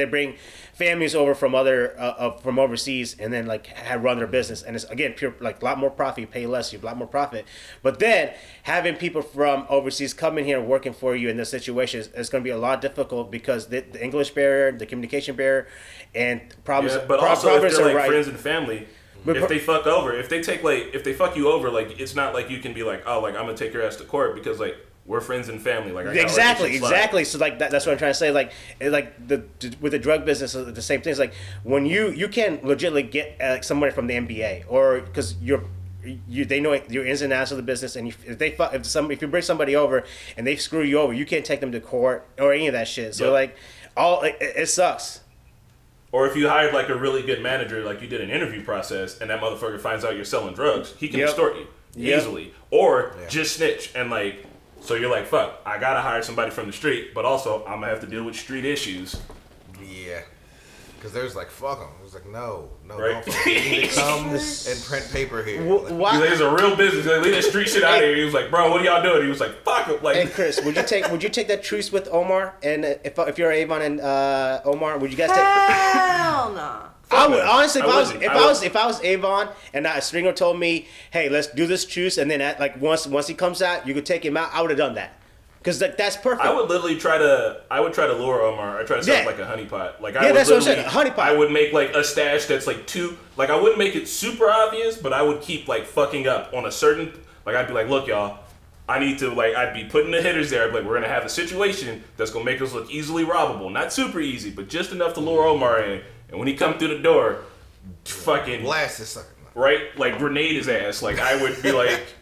bring families over from from overseas and then like run their business, and it's again pure like a lot more profit. You pay less, you have a lot more profit. But then having people from overseas come in here working for you in this situation is going to be a lot difficult because the English barrier, the communication barrier, and problems. Yeah, but also if they're like friends and family. If they fuck you over, like it's not like you can be like, oh, like I'm gonna take your ass to court because like we're friends and family. Like exactly. So like that's what I'm trying to say. Like with the drug business, the same thing. It's like when you can legitimately get somebody from the NBA or because they know your ins and outs of the business, and if you bring somebody over and they screw you over, you can't take them to court or any of that shit. So it sucks. Or if you hired like a really good manager, like you did an interview process, and that motherfucker finds out you're selling drugs, he can extort you easily. Or just snitch and like, so you're like, fuck, I gotta hire somebody from the street, but also I'm gonna have to deal with street issues. Yeah. Because there's like, fuck them. It's like, no, right? Don't you need to come and print paper here. There's a real business. Like, leave that street shit out of here. He was like, bro, what are y'all doing? He was like, fuck it. Like, hey, Chris, would you take that truce with Omar? And if you're Avon and Omar, would you guys take? Hell no. I would honestly, if I was Avon and Stringer told me, hey, let's do this truce, and then once he comes out, you could take him out. I would have done that. Because that's perfect. I would literally try to lure Omar. I try to set up like a honeypot. Like that's what I'm saying. A honeypot. I would make like a stash that's like I wouldn't make it super obvious, but I would keep like fucking up on a certain. Like I'd be like, look, y'all, I need to like. I'd be putting the hitters there. I'd be like, we're gonna have a situation that's gonna make us look easily robbable. Not super easy, but just enough to lure Omar in. And when he come through the door, fucking blast this sucker. Right, like grenade his ass. Like I would be like.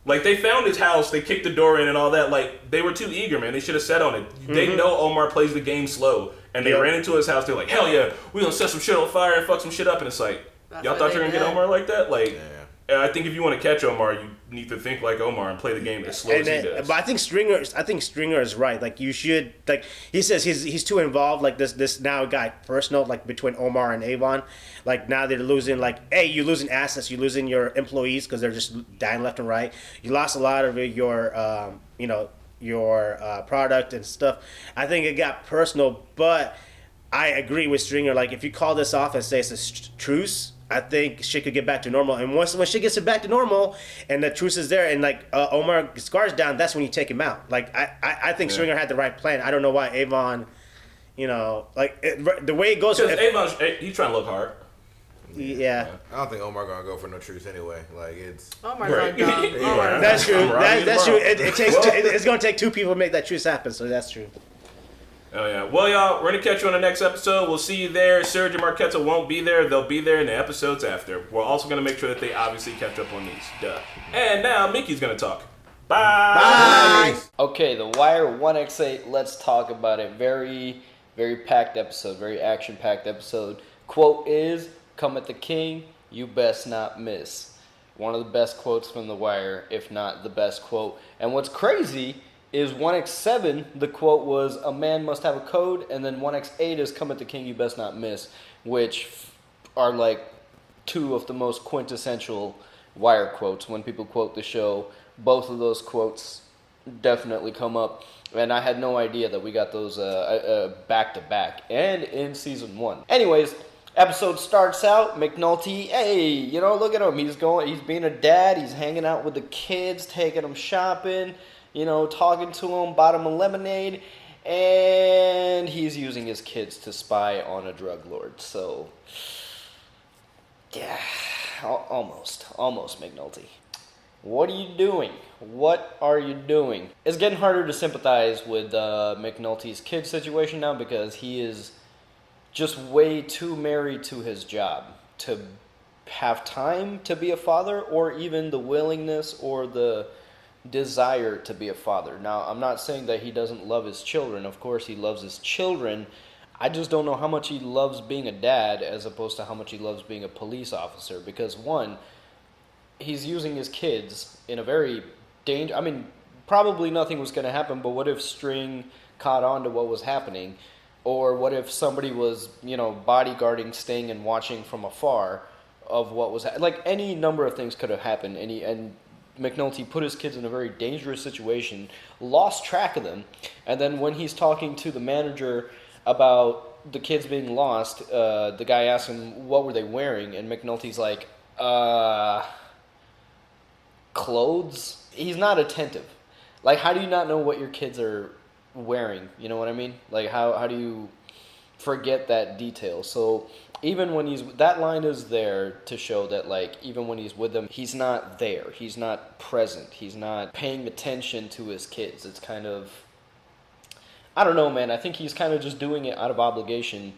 Like, they found his house, they kicked the door in and all that. Like, they were too eager, man. They should have sat on it. Mm-hmm. They know Omar plays the game slow. And they ran into his house. They're like, hell yeah, we're going to set some shit on fire and fuck some shit up. And it's like, y'all thought you were going to get Omar like that? Like, I think if you want to catch Omar, you need to think like Omar and play the game as slow as he does. But I think Stringer is right. Like, you should, like, he says he's too involved. Like, this now got personal, like, between Omar and Avon. Like, now they're losing, like, hey, you're losing assets, you're losing your employees because they're just dying left and right. You lost a lot of your product and stuff. I think it got personal, but I agree with Stringer. Like, if you call this off and say it's a truce, I think shit could get back to normal. And when shit gets back to normal and the truce is there and like Omar scars down, that's when you take him out. Like I think Stringer had the right plan. I don't know why Avon, the way it goes. Because Avon, he's trying to look hard. Yeah. I don't think Omar gonna go for no truce anyway. Like it's Omar's not dumb. That's true. That's true. It's gonna take two people to make that truce happen. So that's true. Oh yeah. Well, y'all, we're gonna catch you on the next episode. We'll see you there. Serge and Marquetta won't be there. They'll be there in the episodes after. We're also gonna make sure that they obviously catch up on these. Duh. And now Micky's gonna talk. Bye. Okay, The Wire 1x8. Let's talk about it. Very, very packed episode. Very action-packed episode. Quote is, "Come at the king, you best not miss." One of the best quotes from The Wire, if not the best quote. And what's crazy is 1x7, the quote was, "A man must have a code," and then 1x8 is, "Come at the king, you best not miss," which are like two of the most quintessential Wire quotes. When people quote the show, both of those quotes definitely come up, and I had no idea that we got those back to back and in season 1. Anyways, episode starts out, McNulty, hey, look at him, he's being a dad, he's hanging out with the kids, taking them shopping, talking to him, bought him a lemonade, and he's using his kids to spy on a drug lord. So, yeah, almost McNulty. What are you doing? What are you doing? It's getting harder to sympathize with McNulty's kid situation now because he is just way too married to his job to have time to be a father or even the willingness or the desire to be a father. Now, I'm not saying that he doesn't love his children. Of course, he loves his children. I just don't know how much he loves being a dad as opposed to how much he loves being a police officer. Because, one, he's using his kids in a very probably nothing was going to happen, but what if String caught on to what was happening? Or what if somebody was, bodyguarding Sting and watching from afar of what was like any number of things could have happened. And McNulty put his kids in a very dangerous situation, lost track of them, and then when he's talking to the manager about the kids being lost, the guy asks him what were they wearing, and McNulty's like, clothes. He's not attentive. Like, how do you not know what your kids are wearing? You know what I mean? Like, how do you forget that detail? So even when that line is there to show that, like, even when he's with them, he's not there. He's not present. He's not paying attention to his kids. It's kind of, I don't know, man. I think he's kind of just doing it out of obligation.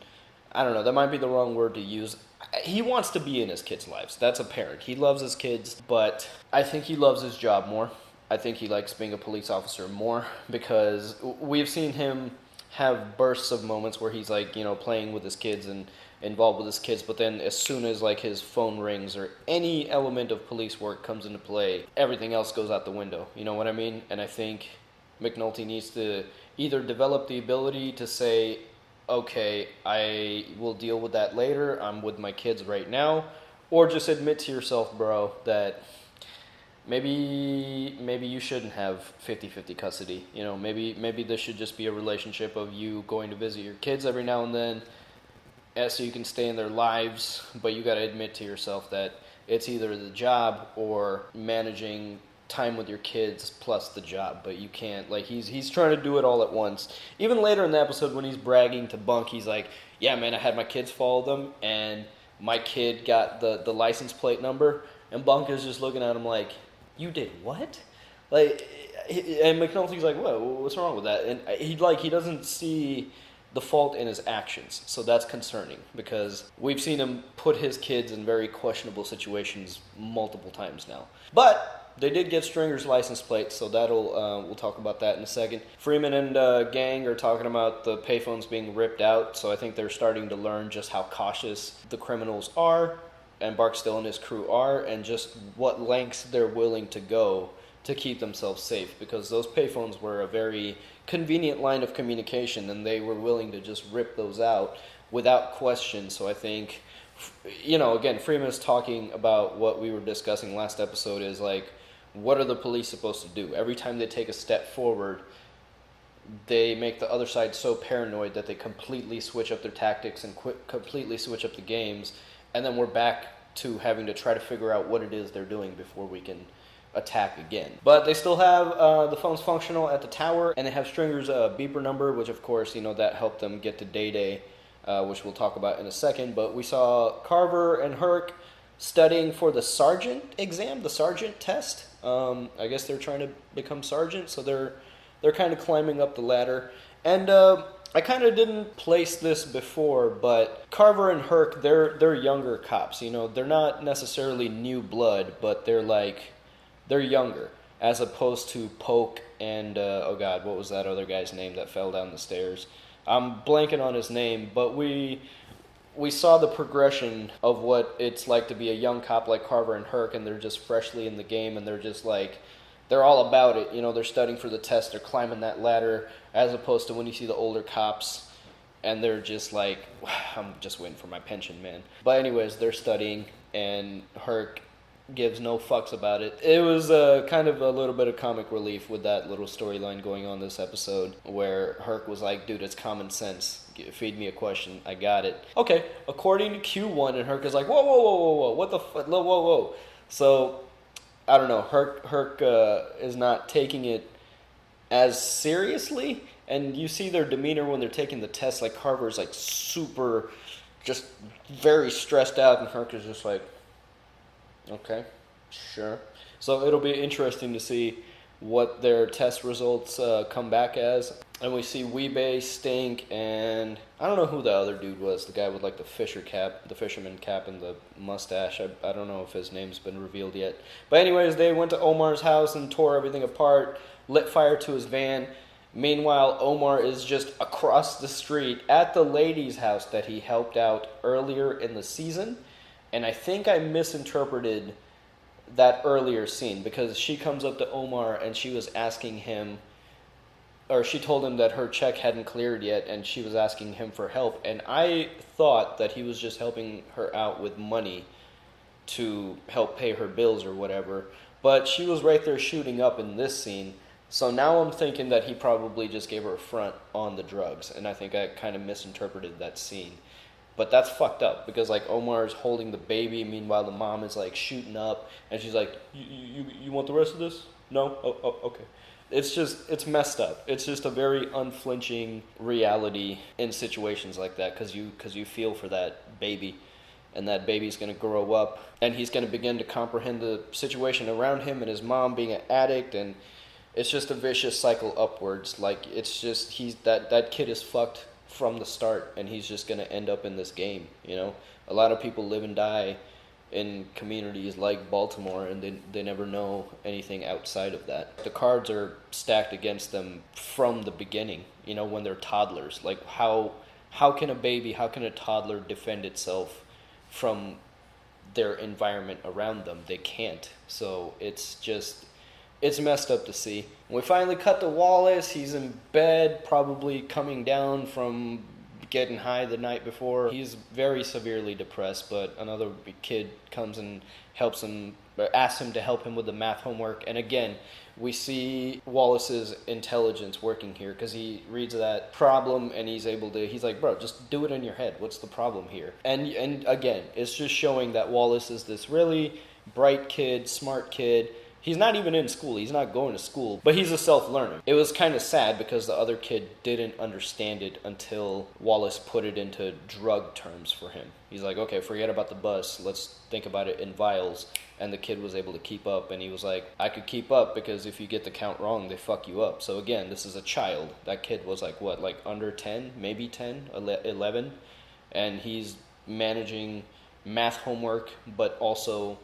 I don't know. That might be the wrong word to use. He wants to be in his kids' lives. That's apparent. He loves his kids, but I think he loves his job more. I think he likes being a police officer more because we've seen him have bursts of moments where he's like, playing with his kids and involved with his kids, but then as soon as like his phone rings or any element of police work comes into play, everything else goes out the window. You know what I mean? And I think McNulty needs to either develop the ability to say, okay, I will deal with that later, I'm with my kids right now, or just admit to yourself, bro, that maybe you shouldn't have 50-50 custody. Maybe this should just be a relationship of you going to visit your kids every now and then, so you can stay in their lives, but you got to admit to yourself that it's either the job or managing time with your kids plus the job, but you can't, like, he's trying to do it all at once. Even later in the episode when he's bragging to Bunk, he's like, yeah, man, I had my kids follow them, and my kid got the license plate number, and Bunk is just looking at him like, you did what? Like, and McNulty's like, what's wrong with that? And he doesn't see the fault in his actions, so that's concerning because we've seen him put his kids in very questionable situations multiple times now. But they did get Stringer's license plate, so we'll talk about that in a second. Freeman and gang are talking about the payphones being ripped out, so I think they're starting to learn just how cautious the criminals are, and Barksdale and his crew are, and just what lengths they're willing to go to keep themselves safe, because those payphones were a very convenient line of communication, and they were willing to just rip those out without question. So I think, again, Freeman is talking about what we were discussing last episode is like, what are the police supposed to do? Every time they take a step forward, they make the other side so paranoid that they completely switch up their tactics and completely switch up the games, and then we're back to having to try to figure out what it is they're doing before we can attack again. But they still have the phones functional at the tower, and they have Stringer's beeper number, which of course, that helped them get to Day, which we'll talk about in a second. But we saw Carver and Herc studying for the sergeant exam, the sergeant test. I guess they're trying to become sergeant, so they're kind of climbing up the ladder. And I kind of didn't place this before, but Carver and Herc, they're younger cops. They're not necessarily new blood, but they're younger, as opposed to Polk and, what was that other guy's name that fell down the stairs? I'm blanking on his name, but we saw the progression of what it's like to be a young cop like Carver and Herc, and they're just freshly in the game, and they're just like, they're all about it. They're studying for the test, they're climbing that ladder, as opposed to when you see the older cops, and they're just like, I'm just waiting for my pension, man. But anyways, they're studying, and Herc gives no fucks about it. It was kind of a little bit of comic relief with that little storyline going on this episode, where Herc was like, dude, it's common sense. Feed me a question. I got it. Okay, according to Q1, and Herc is like, whoa, what the fuck? Whoa. So, I don't know. Herc is not taking it as seriously, and you see their demeanor when they're taking the test. Like, Carver's like super, just very stressed out, and Herc is just like, okay, sure. So it'll be interesting to see what their test results come back as. And we see Weebay, Stink, and I don't know who the other dude was, the guy with like the fisherman cap and the mustache. I don't know if his name's been revealed yet. But anyways, they went to Omar's house and tore everything apart, lit fire to his van. Meanwhile, Omar is just across the street at the lady's house that he helped out earlier in the season. And I think I misinterpreted that earlier scene, because she comes up to Omar and she was asking him or she told him that her check hadn't cleared yet and she was asking him for help. And I thought that he was just helping her out with money to help pay her bills or whatever. But she was right there shooting up in this scene. So now I'm thinking that he probably just gave her a front on the drugs. And I think I kind of misinterpreted that scene. But that's fucked up because like Omar's holding the baby. Meanwhile, the mom is like shooting up. And she's like, you want the rest of this? No? Oh, okay. It's messed up. It's just a very unflinching reality in situations like that because you feel for that baby. And that baby's going to grow up, and he's going to begin to comprehend the situation around him and his mom being an addict, and it's just a vicious cycle upwards. Like, it's just, that kid is fucked from the start, and he's just going to end up in this game, you know? A lot of people live and die in communities like Baltimore, and they never know anything outside of that. The cards are stacked against them from the beginning, you know, when they're toddlers. Like, how can a toddler defend itself from their environment around them? They can't. So it's messed up to see. We finally cut to Wallace. He's in bed, probably coming down from getting high the night before. He's very severely depressed, but another kid comes and helps him, or asks him to help him with the math homework. And again, we see Wallace's intelligence working here because he reads that problem and he's like, bro, just do it in your head. What's the problem here? And again, it's just showing that Wallace is this really bright kid, smart kid. He's not even in school. He's not going to school, but he's a self-learner. It was kind of sad because the other kid didn't understand it until Wallace put it into drug terms for him. He's like, okay, forget about the bus. Let's think about it in vials. And the kid was able to keep up, and he was like, I could keep up because if you get the count wrong, they fuck you up. So again, this is a child. That kid was like, what, like under 10, maybe 10, 11? And he's managing math homework, but also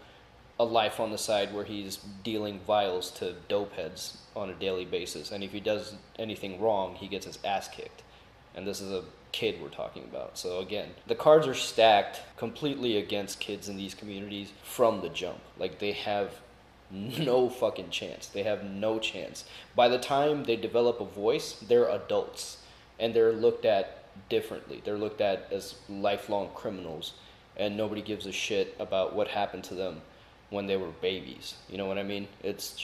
a life on the side where he's dealing vials to dope heads on a daily basis. And if he does anything wrong, he gets his ass kicked. And this is a kid we're talking about. So again, the cards are stacked completely against kids in these communities from the jump. Like, they have no fucking chance. They have no chance. By the time they develop a voice, they're adults. And they're looked at differently. They're looked at as lifelong criminals. And nobody gives a shit about what happened to them when they were babies. You know what I mean? It's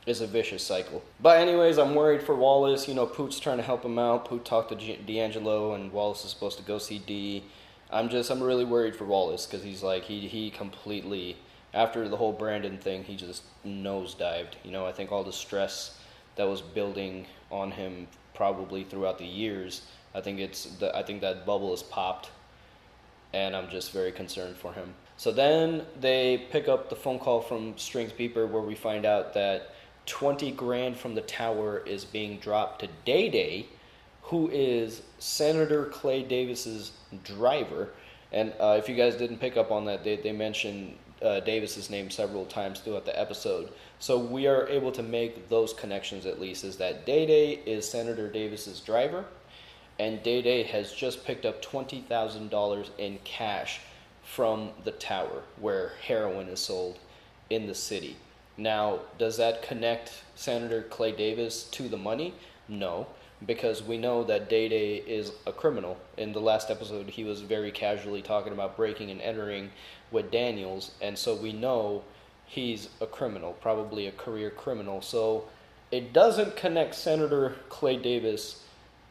a vicious cycle. But anyways, I'm worried for Wallace. You know, Poot's trying to help him out. Poot talked to D'Angelo, and Wallace is supposed to go see D. I'm really worried for Wallace, because he's like, he completely, after the whole Brandon thing, he just nosedived. You know, I think all the stress that was building on him probably throughout the years, I think that bubble has popped, and I'm just very concerned for him. So then they pick up the phone call from Strings Beeper, where we find out that 20 grand from the tower is being dropped to Day Day, who is Senator Clay Davis's driver. And if you guys didn't pick up on that, they mentioned Davis's name several times throughout the episode. So we are able to make those connections, at least, is that Day Day is Senator Davis's driver, and Day Day has just picked up $20,000 in cash from the tower where heroin is sold in the city. Now, does that connect Senator Clay Davis to the money? No, because we know that Day Day is a criminal. In the last episode, he was very casually talking about breaking and entering with Daniels, and so we know he's a criminal, probably a career criminal. So it doesn't connect Senator Clay Davis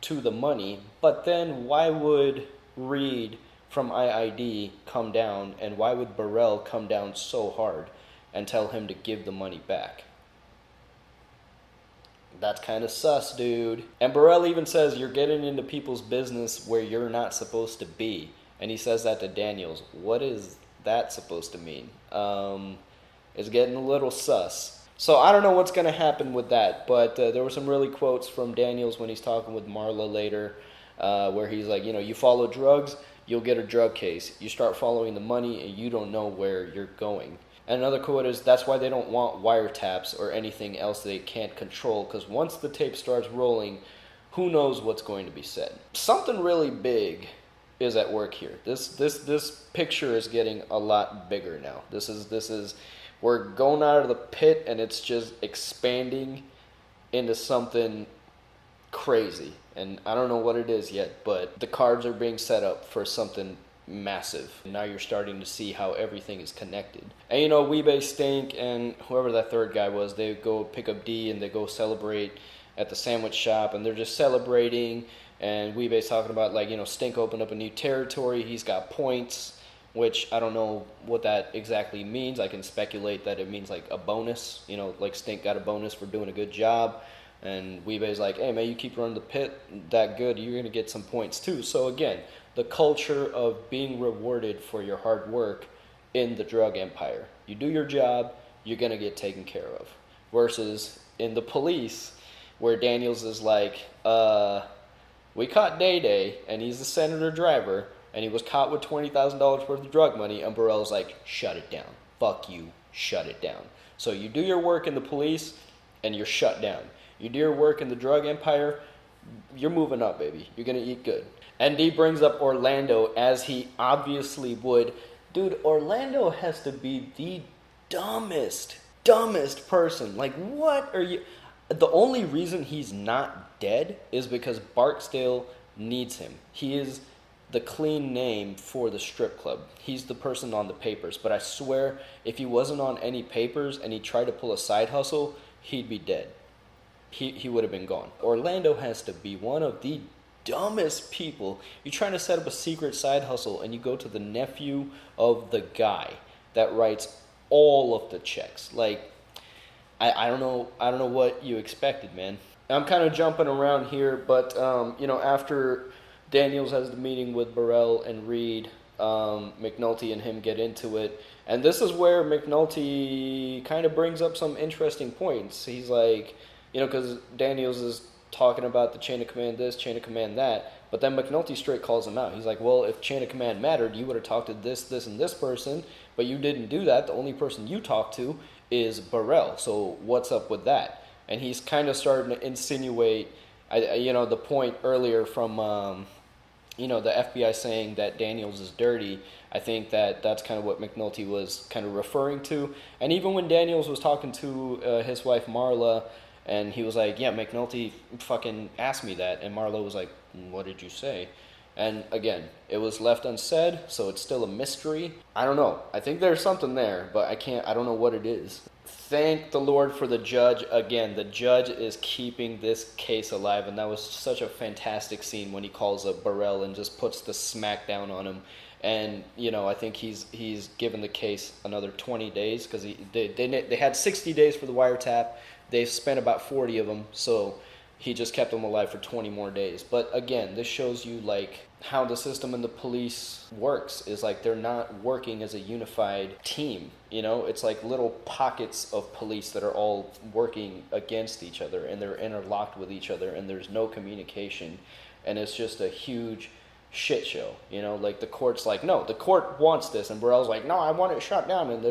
to the money, but then why would Reed from IID come down, and why would Burrell come down so hard and tell him to give the money back? That's kind of sus, dude. And Burrell even says, you're getting into people's business where you're not supposed to be. And he says that to Daniels. What is that supposed to mean? It's getting a little sus. So I don't know what's going to happen with that, but there were some really quotes from Daniels when he's talking with Marla later, where he's like, you know, you follow drugs, you'll get a drug case. You start following the money and you don't know where you're going. And another quote is, that's why they don't want wiretaps or anything else they can't control, because once the tape starts rolling, who knows what's going to be said. Something really big is at work here. This picture is getting a lot bigger now. This is we're going out of the pit and it's just expanding into something crazy. And I don't know what it is yet, but the cards are being set up for something massive. And now you're starting to see how everything is connected. And Weebay, Stink, and whoever that third guy was, they go pick up D and they go celebrate at the sandwich shop, and they're just celebrating. And Weebay's talking about, Stink opened up a new territory. He's got points, which I don't know what that exactly means. I can speculate that it means like a bonus. Stink got a bonus for doing a good job. And Weebay's like, hey, man, you keep running the pit that good, you're going to get some points too. So again, the culture of being rewarded for your hard work in the drug empire. You do your job, you're going to get taken care of. Versus in the police, where Daniels is like, we caught Day Day, and he's the senator driver, and he was caught with $20,000 worth of drug money, and Burrell's like, shut it down. Fuck you, shut it down. So you do your work in the police, and you're shut down. You do your work in the drug empire, you're moving up, baby. You're going to eat good. And D brings up Orlando, as he obviously would. Dude, Orlando has to be the dumbest person. Like, what are you... The only reason he's not dead is because Barksdale needs him. He is the clean name for the strip club. He's the person on the papers. But I swear, if he wasn't on any papers and he tried to pull a side hustle, he'd be dead. He would have been gone. Orlando has to be one of the dumbest people. You're trying to set up a secret side hustle and you go to the nephew of the guy that writes all of the checks. Like, I don't know what you expected, man. I'm kind of jumping around here, but after Daniels has the meeting with Burrell and Reed, McNulty and him get into it, and this is where McNulty kind of brings up some interesting points. He's like, because Daniels is talking about the chain of command this, chain of command that, but then McNulty straight calls him out. He's like, well, if chain of command mattered, you would have talked to this, and this person, but you didn't do that. The only person you talked to is Burrell. So what's up with that? And he's kind of starting to insinuate, the point earlier from, the FBI saying that Daniels is dirty. I think that's kind of what McNulty was kind of referring to. And even when Daniels was talking to his wife Marla, and he was like, yeah, McNulty fucking asked me that. And Marla was like, what did you say? And again, it was left unsaid, so it's still a mystery. I don't know. I think there's something there, but I don't know what it is. Thank the Lord for the judge. Again, the judge is keeping this case alive, and that was such a fantastic scene when he calls up Burrell and just puts the smack down on him. And, I think he's given the case another 20 days, because they had 60 days for the wiretap. They've spent about 40 of them, so he just kept them alive for 20 more days. But again, this shows you like how the system and the police works, is like they're not working as a unified team. It's like little pockets of police that are all working against each other, and they're interlocked with each other, and there's no communication, and it's just a huge shit show. Like the court's like, no, the court wants this, and Burrell's like, no, I want it shut down, and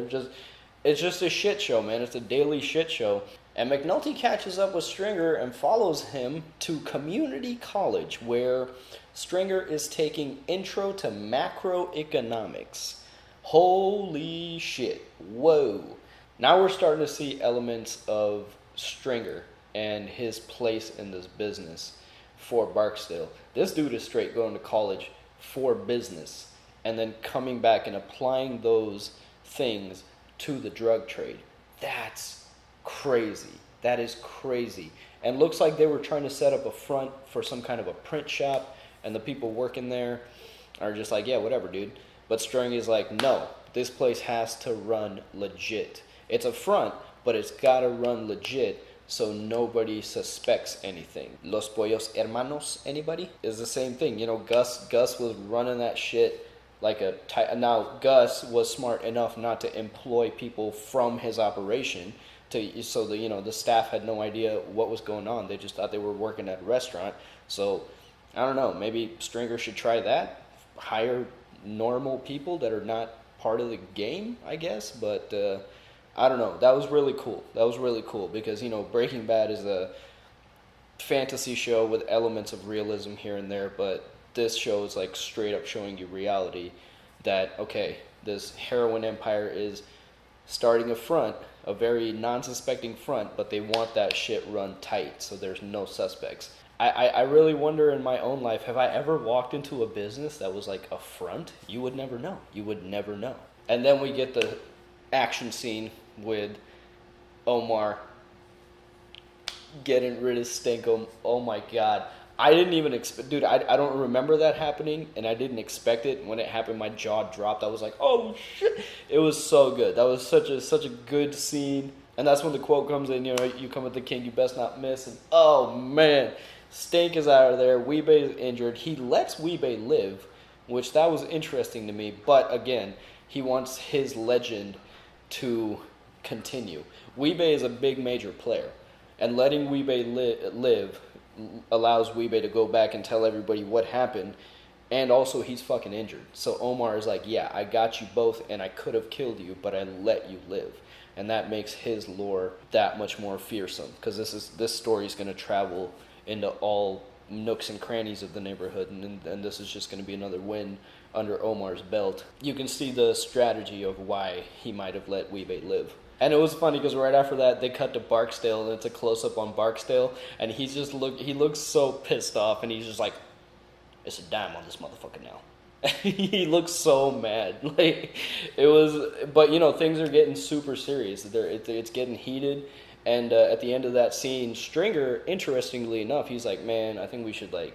it's just a shit show, man. It's a daily shit show. And McNulty catches up with Stringer and follows him to community college, where Stringer is taking intro to macroeconomics. Holy shit. Whoa. Now we're starting to see elements of Stringer and his place in this business for Barksdale. This dude is straight going to college for business and then coming back and applying those things to the drug trade. That's crazy. That is crazy. And looks like they were trying to set up a front for some kind of a print shop, and the people working there are just like, yeah, whatever, dude. But String is like, no, this place has to run legit. It's a front, but it's got to run legit so nobody suspects anything. Los Pollos Hermanos, anybody? Is the same thing. Gus was running that shit like a... Now, Gus was smart enough not to employ people from his operation, so the staff had no idea what was going on. They just thought they were working at a restaurant. So I don't know, maybe Stringer should try that, hire normal people that are not part of the game, I guess. But I don't know, that was really cool because Breaking Bad is a fantasy show with elements of realism here and there, but this show is like straight up showing you reality, that okay, this heroin empire is starting a front, a very non-suspecting front, but they want that shit run tight so there's no suspects. I really wonder in my own life, have I ever walked into a business that was like a front? You would never know. You would never know. And then we get the action scene with Omar getting rid of Stinkum. Oh my God. I didn't even expect, dude, I don't remember that happening, and I didn't expect it. When it happened, my jaw dropped. I was like, oh shit. It was so good. That was such a good scene. And that's when the quote comes in, you know, you come with the king, you best not miss. And oh man, Stink is out of there. Weebay is injured. He lets Weebay live, which that was interesting to me. But again, he wants his legend to continue. Weebay is a big major player, and letting Weebay live allows Weebay to go back and tell everybody what happened, and also he's fucking injured. So Omar is like, yeah, I got you both, and I could have killed you, but I let you live. And that makes his lore that much more fearsome, because this story is going to travel into all nooks and crannies of the neighborhood, and this is just going to be another win under Omar's belt. You can see the strategy of why he might have let Weebay live. And it was funny because right after that, they cut to Barksdale, and it's a close-up on Barksdale, and he looks so pissed off, and he's just like, it's a dime on this motherfucker now. He looks so mad. Like, it was, but you know, things are getting super serious. It's getting heated, and at the end of that scene, Stringer, interestingly enough, he's like, man, I think we should, like,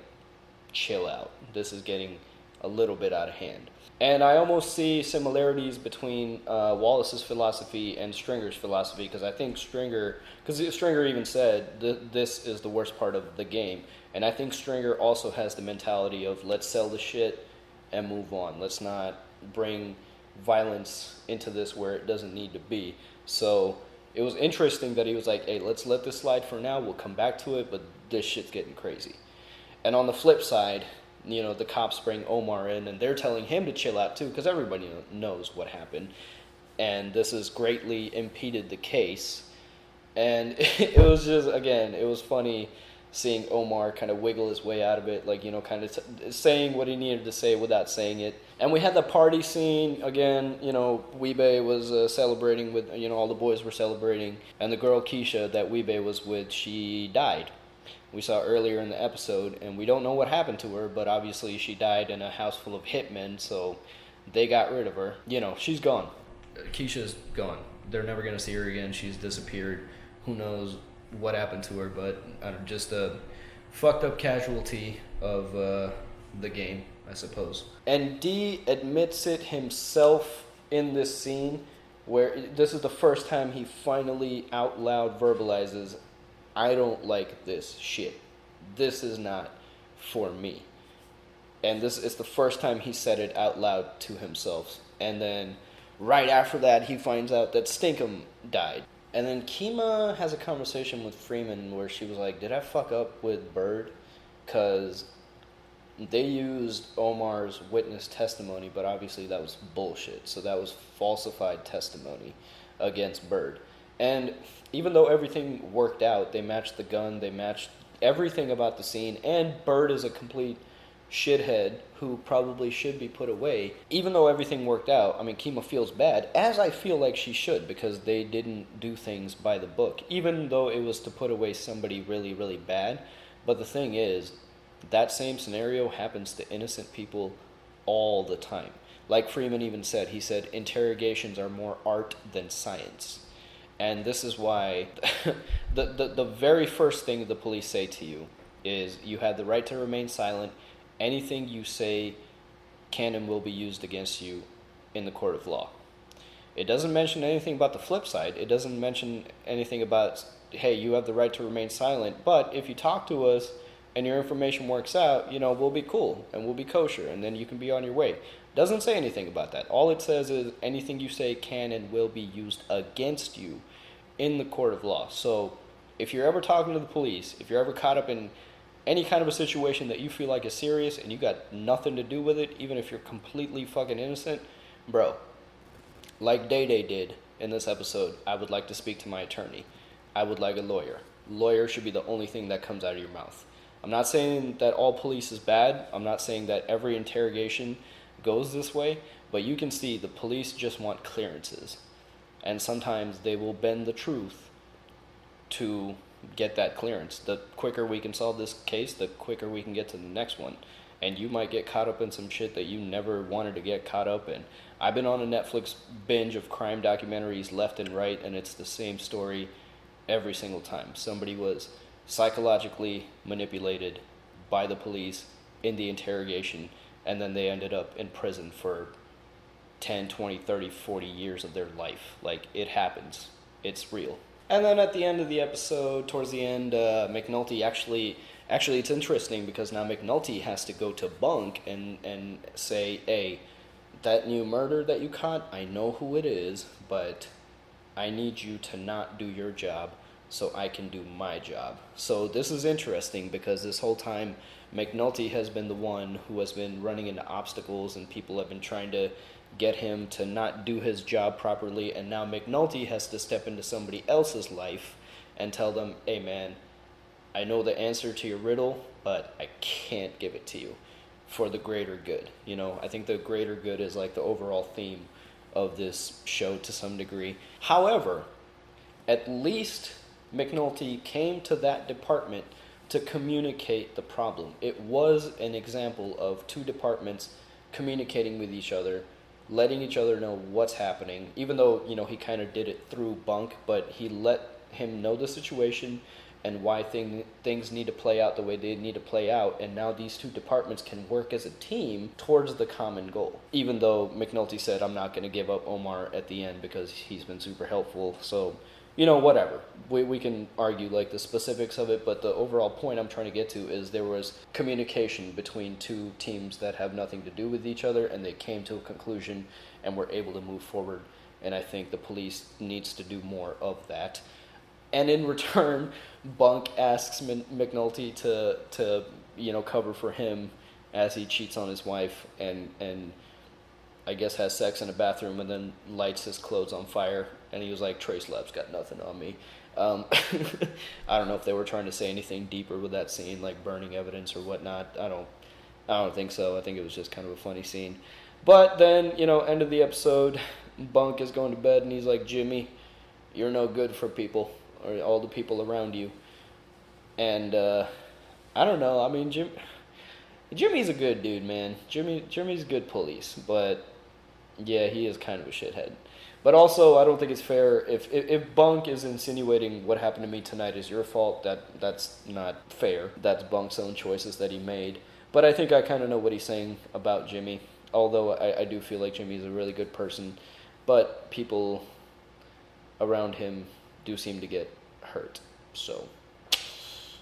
chill out. This is getting a little bit out of hand. And I almost see similarities between Wallace's philosophy and Stringer's philosophy, because I think Stringer even said this is the worst part of the game, and I think Stringer also has the mentality of let's sell the shit and move on. Let's not bring violence into this where it doesn't need to be. So it was interesting that he was like, hey, let's let this slide for now. We'll come back to it, but this shit's getting crazy. And on the flip side, you know, the cops bring Omar in, and they're telling him to chill out too, because everybody knows what happened, and this has greatly impeded the case. And it was just, again, it was funny seeing Omar kind of wiggle his way out of it, like, you know, kind of saying what he needed to say without saying it. And we had the party scene again. You know, Weebay was celebrating with, you know, all the boys were celebrating, and the girl Keisha that Weebay was with, she died. We saw earlier in the episode, and we don't know what happened to her, but obviously she died in a house full of hitmen, so they got rid of her. You know, she's gone. Keisha's gone. They're never going to see her again. She's disappeared. Who knows what happened to her, but just a fucked up casualty of the game, I suppose. And D admits it himself in this scene, where this is the first time he finally out loud verbalizes, I don't like this shit. This is not for me. And this is the first time he said it out loud to himself. And then right after that, he finds out that Stinkum died. And then Kima has a conversation with Freeman where she was like, did I fuck up with Bird? Because they used Omar's witness testimony, but obviously that was bullshit. So that was falsified testimony against Bird. And even though everything worked out, they matched the gun, they matched everything about the scene, and Bird is a complete shithead who probably should be put away. Even though everything worked out, I mean, Kima feels bad, as I feel like she should, because they didn't do things by the book, even though it was to put away somebody really, really bad. But the thing is, that same scenario happens to innocent people all the time. Like Freeman even said, he said, interrogations are more art than science. And this is why the very first thing the police say to you is you have the right to remain silent. Anything you say can and will be used against you in the court of law. It doesn't mention anything about the flip side. It doesn't mention anything about, hey, you have the right to remain silent, but if you talk to us and your information works out, you know, we'll be cool and we'll be kosher and then you can be on your way. Doesn't say anything about that. All it says is anything you say can and will be used against you in the court of law. So if you're ever talking to the police, if you're ever caught up in any kind of a situation that you feel like is serious and you got nothing to do with it, even if you're completely fucking innocent, bro, like Day Day did in this episode, I would like to speak to my attorney. I would like a lawyer. Lawyer should be the only thing that comes out of your mouth. I'm not saying that all police is bad. I'm not saying that every interrogation goes this way, but you can see the police just want clearances, and sometimes they will bend the truth to get that clearance. The quicker we can solve this case, the quicker we can get to the next one. And you might get caught up in some shit that you never wanted to get caught up in. I've been on a Netflix binge of crime documentaries left and right, and it's the same story every single time. Somebody was psychologically manipulated by the police in the interrogation, and then they ended up in prison for 10, 20, 30, 40 years of their life. Like, it happens. It's real. And then at the end of the episode, towards the end, McNulty actually, it's interesting because now McNulty has to go to Bunk and say, hey, that new murder that you caught, I know who it is, but I need you to not do your job so I can do my job. So this is interesting because this whole time McNulty has been the one who has been running into obstacles and people have been trying to get him to not do his job properly, and now McNulty has to step into somebody else's life and tell them, hey man, I know the answer to your riddle, but I can't give it to you for the greater good. You know, I think the greater good is like the overall theme of this show to some degree. However, at least McNulty came to that department to communicate the problem. It was an example of two departments communicating with each other, letting each other know what's happening, even though, you know, he kind of did it through Bunk, but he let him know the situation and why things need to play out the way they need to play out, and now these two departments can work as a team towards the common goal. Even though McNulty said, I'm not going to give up Omar at the end because he's been super helpful, so, you know, whatever. We can argue, like, the specifics of it, but the overall point I'm trying to get to is there was communication between two teams that have nothing to do with each other, and they came to a conclusion and were able to move forward, and I think the police needs to do more of that. And in return, Bunk asks McNulty to you know, cover for him as he cheats on his wife and I guess has sex in a bathroom and then lights his clothes on fire. And he was like, Trace Lab's got nothing on me. I don't know if they were trying to say anything deeper with that scene, like burning evidence or whatnot. I don't think so. I think it was just kind of a funny scene. But then, you know, end of the episode, Bunk is going to bed and he's like, Jimmy, you're no good for people, or all the people around you. And I don't know. I mean, Jimmy's a good dude, man. Jimmy's good police, but yeah, he is kind of a shithead. But also, I don't think it's fair if Bunk is insinuating what happened to me tonight is your fault. That's not fair. That's Bunk's own choices that he made. But I think I kind of know what he's saying about Jimmy. Although I do feel like Jimmy's a really good person, but people around him do seem to get hurt. So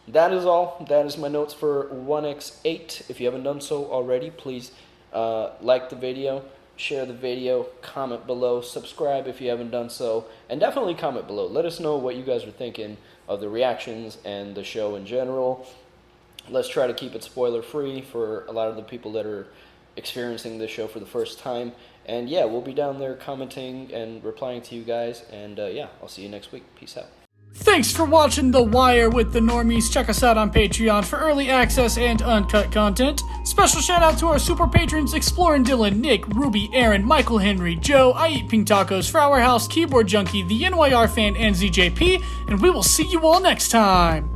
that is all. That is my notes for 1x8. If you haven't done so already, please like the video, share the video, comment below, subscribe if you haven't done so, and definitely comment below. Let us know what you guys are thinking of the reactions and the show in general. Let's try to keep it spoiler free for a lot of the people that are experiencing this show for the first time. And yeah, we'll be down there commenting and replying to you guys. And yeah, I'll see you next week. Peace out. Thanks for watching The Wire with the Normies. Check us out on Patreon for early access and uncut content. Special shout out to our super patrons Explorin' Dylan, Nick, Ruby, Aaron, Michael Henry, Joe, I Eat Pink Tacos, Flower House, Keyboard Junkie, the NYR Fan, and ZJP. And we will see you all next time.